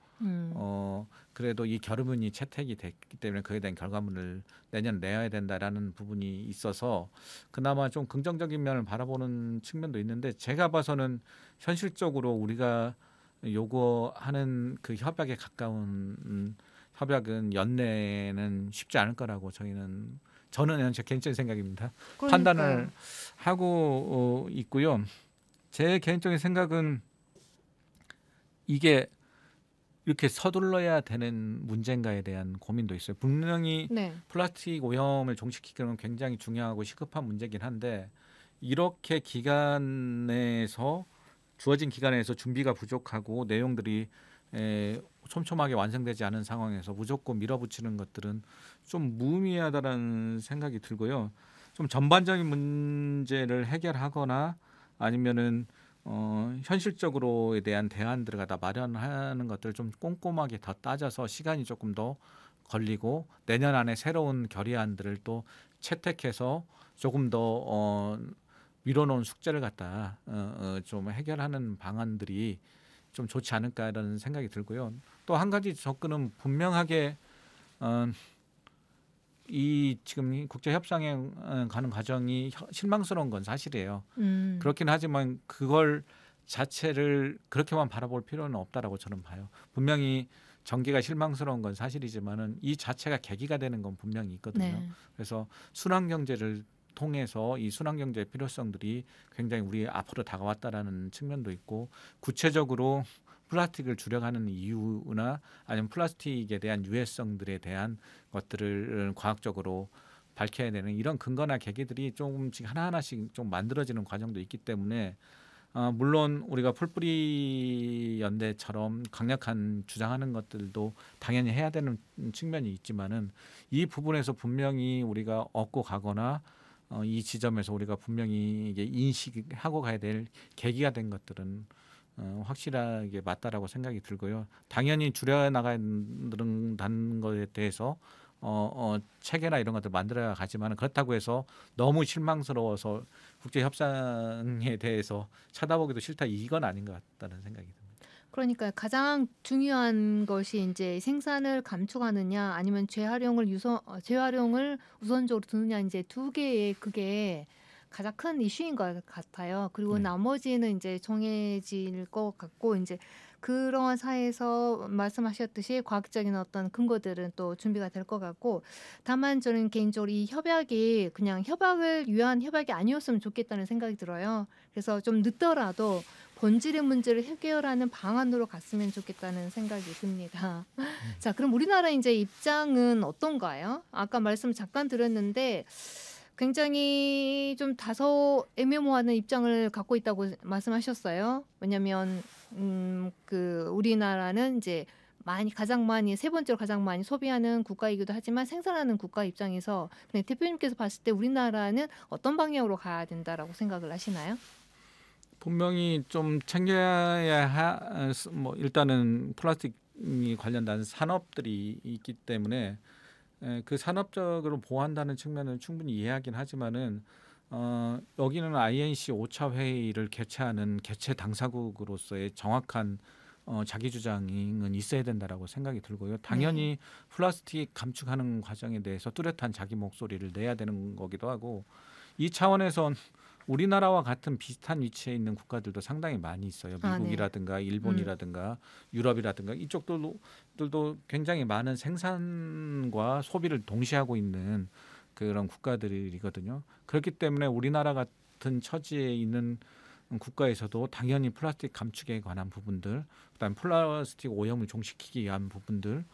그래도 이 결의문이 채택이 됐기 때문에 그에 대한 결과물을 내년 내야 된다라는 부분이 있어서 그나마 좀 긍정적인 면을 바라보는 측면도 있는데 제가 봐서는 현실적으로 우리가 요구하는 그 협약에 가까운 협약은 연내는 쉽지 않을 거라고 저는 제 개인적인 생각입니다. 판단을 하고 있고요. 제 개인적인 생각은 이게 이렇게 서둘러야 되는 문제인가에 대한 고민도 있어요. 분명히 네. 플라스틱 오염을 종식시키는 건 굉장히 중요하고 시급한 문제긴 한데 이렇게 기간에서 주어진 기간에서 준비가 부족하고 내용들이 촘촘하게 완성되지 않은 상황에서 무조건 밀어붙이는 것들은 좀 무의미하다라는 생각이 들고요. 좀 전반적인 문제를 해결하거나 아니면은 현실적으로에 대한 대안들을 갖다 마련하는 것들을 좀 꼼꼼하게 더 따져서 시간이 조금 더 걸리고 내년 안에 새로운 결의안들을 또 채택해서 조금 더 미뤄놓은 숙제를 갖다 좀 해결하는 방안들이 좀 좋지 않을까라는 생각이 들고요. 또 한 가지 접근은 분명하게 이 지금 국제 협상에 가는 과정이 실망스러운 건 사실이에요. 그렇긴 하지만 그걸 자체를 그렇게만 바라볼 필요는 없다라고 저는 봐요. 분명히 전개가 실망스러운 건 사실이지만은 이 자체가 계기가 되는 건 분명히 있거든요. 네. 그래서 순환 경제를 통해서 이 순환 경제의 필요성들이 굉장히 우리 앞으로 다가왔다라는 측면도 있고 구체적으로 플라스틱을 줄여가는 이유나 아니면 플라스틱에 대한 유해성들에 대한 것들을 과학적으로 밝혀야 되는 이런 근거나 계기들이 조금씩 하나하나씩 좀 만들어지는 과정도 있기 때문에 물론 우리가 풀뿌리 연대처럼 강력한 주장하는 것들도 당연히 해야 되는 측면이 있지만은 이 부분에서 분명히 우리가 얻고 가거나 이 지점에서 우리가 분명히 이게 인식하고 가야 될 계기가 된 것들은 확실하게 맞다라고 생각이 들고요. 당연히 줄여 나간다는 것에 대해서 체계나 이런 것들 만들어야 가지만 그렇다고 해서 너무 실망스러워서 국제 협상에 대해서 쳐다보기도 싫다 이건 아닌 것 같다는 생각이 듭니다. 그러니까 가장 중요한 것이 이제 생산을 감축하느냐 아니면 재활용을 우선적으로 두느냐 이제 두 개의 그게 가장 큰 이슈인 것 같아요. 그리고 네. 나머지는 이제 정해질 것 같고 이제 그러한 사회에서 말씀하셨듯이 과학적인 어떤 근거들은 또 준비가 될 것 같고 다만 저는 개인적으로 이 협약이 그냥 협약을 위한 협약이 아니었으면 좋겠다는 생각이 들어요. 그래서 좀 늦더라도 본질의 문제를 해결하는 방안으로 갔으면 좋겠다는 생각이 듭니다. 자, 그럼 우리나라 이제 입장은 어떤가요? 아까 말씀 잠깐 드렸는데 굉장히 좀 다소 애매모호한 입장을 갖고 있다고 말씀하셨어요. 왜냐하면 그 우리나라는 이제 가장 많이 세 번째로 가장 많이 소비하는 국가이기도 하지만 생산하는 국가 입장에서 그냥 대표님께서 봤을 때 우리나라는 어떤 방향으로 가야 된다라고 생각을 하시나요? 분명히 좀 챙겨야 뭐 일단은 플라스틱이 관련된 산업들이 있기 때문에 그 산업적으로 보호한다는 측면은 충분히 이해하긴 하지만은 여기는 INC 5차 회의를 개최하는 개최 당사국으로서의 정확한 자기 주장은 있어야 된다라고 생각이 들고요. 당연히 플라스틱 감축하는 과정에 대해서 뚜렷한 자기 목소리를 내야 되는 거기도 하고 이 차원에선 우리나라와 같은 비슷한 위치에 있는 국가들도 상당히 많이 있어요. 미국이라든가 일본이라든가 유럽이라든가 이쪽들도 굉장히 많은 생산과 소비를 동시에 하고 있는 그런 국가들이거든요. 그렇기 때문에 우리나라 같은 처지에 있는 국가에서도 당연히 플라스틱 감축에 관한 부분들, 그다음 플라스틱 오염을 종식시키기 위한 부분들에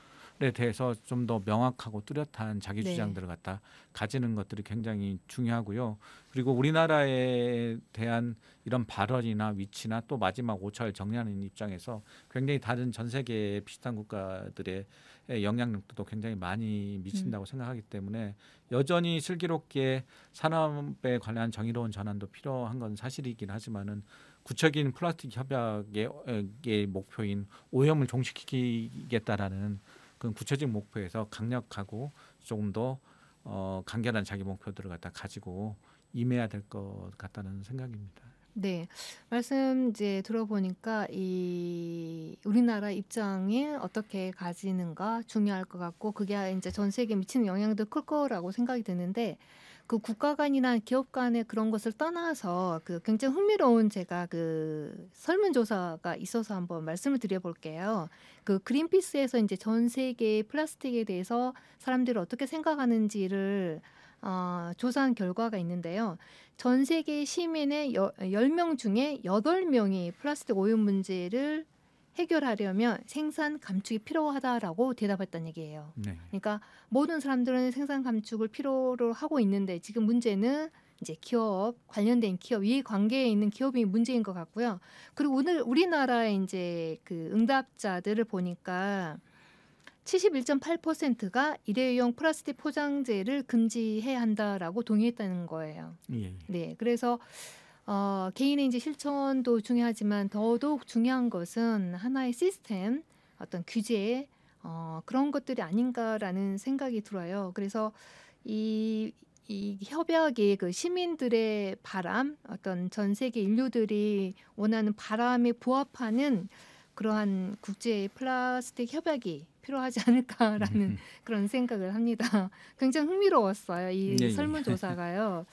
대해서 좀 더 명확하고 뚜렷한 자기 주장들을 갖다 가지는 것들이 굉장히 중요하고요. 그리고 우리나라에 대한 이런 발언이나 위치나 또 마지막 5차를 정리하는 입장에서 굉장히 다른 전 세계의 비슷한 국가들의 영향력도 굉장히 많이 미친다고 생각하기 때문에 여전히 슬기롭게 산업에 관한 정의로운 전환도 필요한 건 사실이긴 하지만은 구체적인 플라스틱 협약의 목표인 오염을 종식시키겠다라는 그 구체적인 목표에서 강력하고 조금 더 간결한 자기 목표들을 갖다 가지고 임해야 될 것 같다는 생각입니다. 네. 말씀 이제 들어보니까 이 우리나라 입장이 어떻게 가지는가 중요할 것 같고 그게 이제 전 세계에 미치는 영향도 클 거라고 생각이 드는데 그 국가 간이나 기업 간의 그런 것을 떠나서 그 굉장히 흥미로운 제가 그 설문조사가 있어서 한번 말씀을 드려볼게요. 그 그린피스에서 이제 전 세계 플라스틱에 대해서 사람들이 어떻게 생각하는지를 조사한 결과가 있는데요. 전 세계 시민의 10명 중에 8명이 플라스틱 오염 문제를 해결하려면 생산 감축이 필요하다라고 대답했다는 얘기예요. 네. 그러니까 모든 사람들은 생산 감축을 필요로 하고 있는데 지금 문제는 이제 기업 관련된 기업 이해관계에 있는 기업이 문제인 것 같고요. 그리고 오늘 우리나라의 이제 그 응답자들을 보니까 71.8%가 일회용 플라스틱 포장재를 금지해야 한다라고 동의했다는 거예요. 예. 네, 그래서 개인의 이제 실천도 중요하지만 더더욱 중요한 것은 하나의 시스템, 어떤 규제 그런 것들이 아닌가라는 생각이 들어요. 그래서 이 협약이 그 시민들의 바람, 어떤 전 세계 인류들이 원하는 바람에 부합하는 그러한 국제 플라스틱 협약이 필요하지 않을까라는 그런 생각을 합니다. 굉장히 흥미로웠어요. 이 예, 예. 설문조사가요.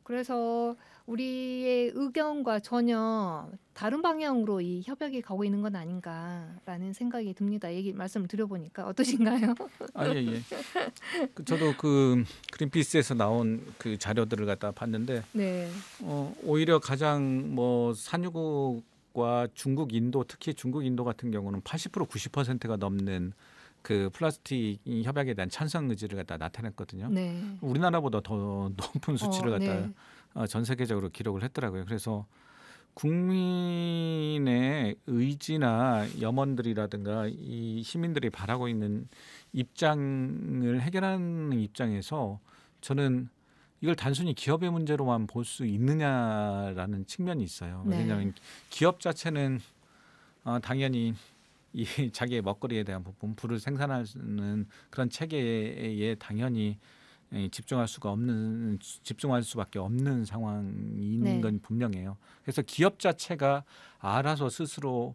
그래서 우리의 의견과 전혀 다른 방향으로 이 협약이 가고 있는 건 아닌가라는 생각이 듭니다. 말씀을 드려보니까 어떠신가요? 예. 저도 그 그린피스에서 나온 그 자료들을 갖다 봤는데 네. 오히려 가장 뭐 산유국과 중국, 인도, 특히 중국, 인도 같은 경우는 80% 90%가 넘는 그 플라스틱 협약에 대한 찬성 의지를 갖다 나타냈거든요. 네. 우리나라보다 더 높은 수치를 갖다 네. 전 세계적으로 기록을 했더라고요. 그래서 국민의 의지나 염원들이라든가 이 시민들이 바라고 있는 입장을 해결하는 입장에서 저는 이걸 단순히 기업의 문제로만 볼 수 있느냐라는 측면이 있어요. 네. 왜냐하면 기업 자체는 당연히 이 자기의 먹거리에 대한 부분, 부를 생산하는 그런 체계에 당연히 집중할 수밖에 없는 상황인 네. 건 분명해요. 그래서 기업 자체가 알아서 스스로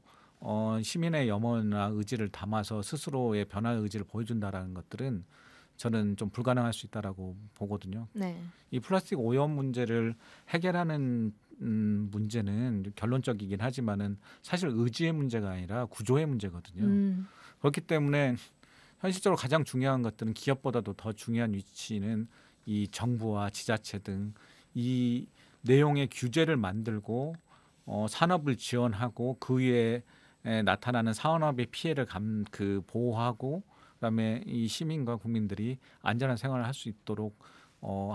시민의 염원이나 의지를 담아서 스스로의 변화 의지를 보여준다라는 것들은 저는 좀 불가능할 수 있다라고 보거든요. 네. 이 플라스틱 오염 문제를 해결하는 문제는 결론적이긴 하지만은 사실 의지의 문제가 아니라 구조의 문제거든요. 그렇기 때문에 현실적으로 가장 중요한 것들은 기업보다도 더 중요한 위치는 이 정부와 지자체 등 이 내용의 규제를 만들고 산업을 지원하고 그 위에 나타나는 산업의 피해를 보호하고 그다음에 이 시민과 국민들이 안전한 생활을 할 수 있도록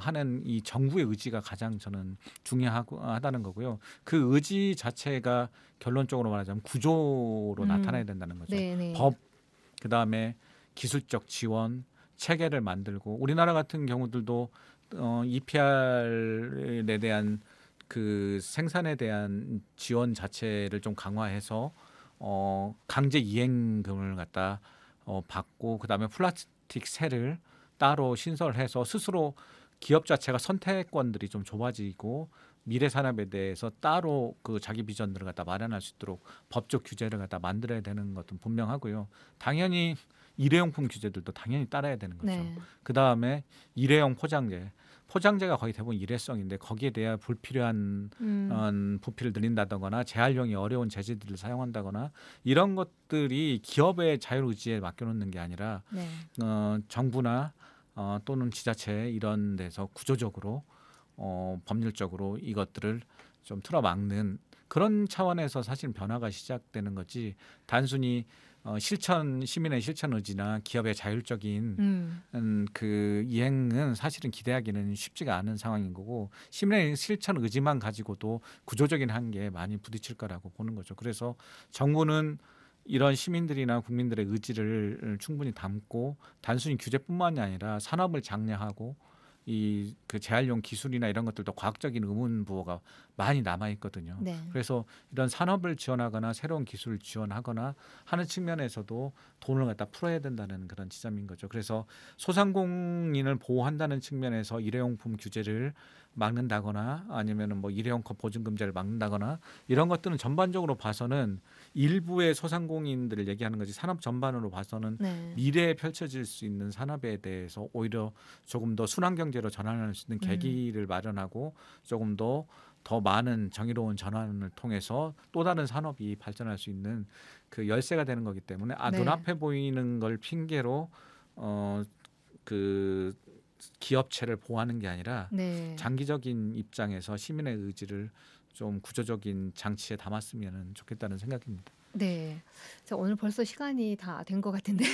하는 이 정부의 의지가 가장 저는 중요하다는 거고요. 그 의지 자체가 결론적으로 말하자면 구조로 나타나야 된다는 거죠. 네. 법, 그다음에 기술적 지원, 체계를 만들고 우리나라 같은 경우들도 EPR에 대한 그 생산에 대한 지원 자체를 좀 강화해서 강제 이행금을 갖다 받고 그다음에 플라스틱 세를 따로 신설해서 스스로 기업 자체가 선택권들이 좀 좁아지고 미래 산업에 대해서 따로 그 자기 비전들을 갖다 마련할 수 있도록 법적 규제를 갖다 만들어야 되는 것은 분명하고요. 당연히 일회용품 규제들도 당연히 따라야 되는 거죠. 네. 그다음에 일회용 포장재가 거의 대부분 일회성인데 거기에 대한 불필요한 부피를 늘린다거나 재활용이 어려운 재질들을 사용한다거나 이런 것들이 기업의 자율의지에 맡겨놓는 게 아니라 네. 정부나 또는 지자체 이런 데서 구조적으로 법률적으로 이것들을 좀 틀어막는 그런 차원에서 사실 변화가 시작되는 거지 단순히 시민의 실천 의지나 기업의 자율적인 그 이행은 사실은 기대하기는 쉽지가 않은 상황인 거고 시민의 실천 의지만 가지고도 구조적인 한계에 많이 부딪힐 거라고 보는 거죠. 그래서 정부는 이런 시민들이나 국민들의 의지를 충분히 담고 단순히 규제뿐만이 아니라 산업을 장려하고 이 그 재활용 기술이나 이런 것들도 과학적인 의문 부호가 많이 남아 있거든요. 네. 그래서 이런 산업을 지원하거나 새로운 기술을 지원하거나 하는 측면에서도 돈을 갖다 풀어야 된다는 그런 지점인 거죠. 그래서 소상공인을 보호한다는 측면에서 일회용품 규제를 막는다거나 아니면은 뭐 일회용컵 보증금제를 막는다거나 이런 것들은 전반적으로 봐서는 일부의 소상공인들을 얘기하는 거지 산업 전반으로 봐서는 네. 미래에 펼쳐질 수 있는 산업에 대해서 오히려 조금 더 순환 경제로 전환할 수 있는 계기를 마련하고 조금 더 많은 정의로운 전환을 통해서 또 다른 산업이 발전할 수 있는 그 열쇠가 되는 거기 때문에 네. 눈앞에 보이는 걸 핑계로 그 기업체를 보호하는 게 아니라 네. 장기적인 입장에서 시민의 의지를 좀 구조적인 장치에 담았으면 좋겠다는 생각입니다. 네. 자, 오늘 벌써 시간이 다 된 것 같은데요.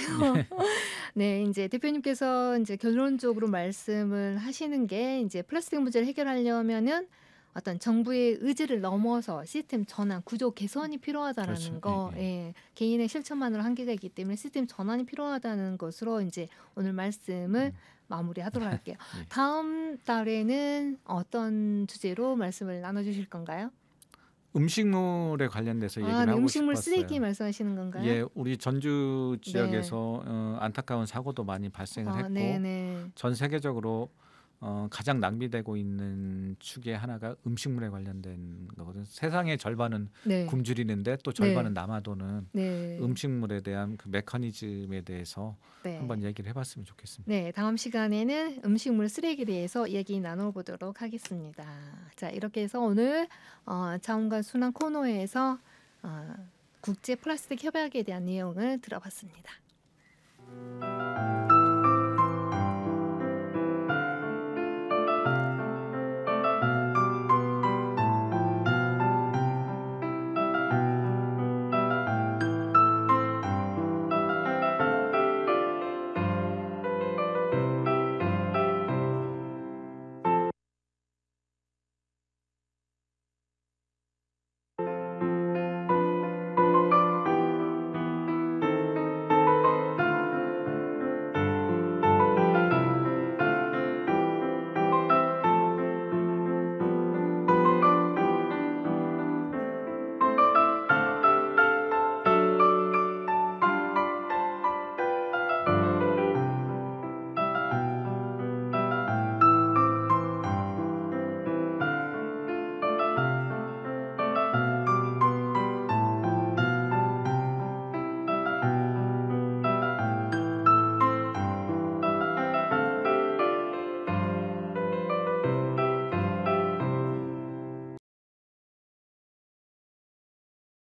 네, 이제 대표님께서 이제 결론적으로 말씀을 하시는 게 이제 플라스틱 문제를 해결하려면은 어떤 정부의 의지를 넘어서 시스템 전환, 구조 개선이 필요하다라는 그렇죠. 거, 예, 예, 개인의 실천만으로 한계가 있기 때문에 시스템 전환이 필요하다는 것으로 이제 오늘 말씀을 마무리하도록 할게요. 예. 다음 달에는 어떤 주제로 말씀을 나눠주실 건가요? 음식물에 관련돼서 얘기를 네, 하고 음식물 싶었어요. 쓰레기 말씀하시는 건가요? 예, 우리 전주 네. 지역에서 안타까운 사고도 많이 발생을 했고 네네. 전 세계적으로 가장 낭비되고 있는 축의 하나가 음식물에 관련된 거거든요. 세상의 절반은 네. 굶주리는데 또 절반은 남아도는 네. 음식물에 대한 그 메커니즘에 대해서 네. 한번 얘기를 해봤으면 좋겠습니다. 네, 다음 시간에는 음식물 쓰레기에 대해서 얘기 나눠보도록 하겠습니다. 자, 이렇게 해서 오늘 자원과 순환 코너에서 국제 플라스틱 협약에 대한 내용을 들어봤습니다.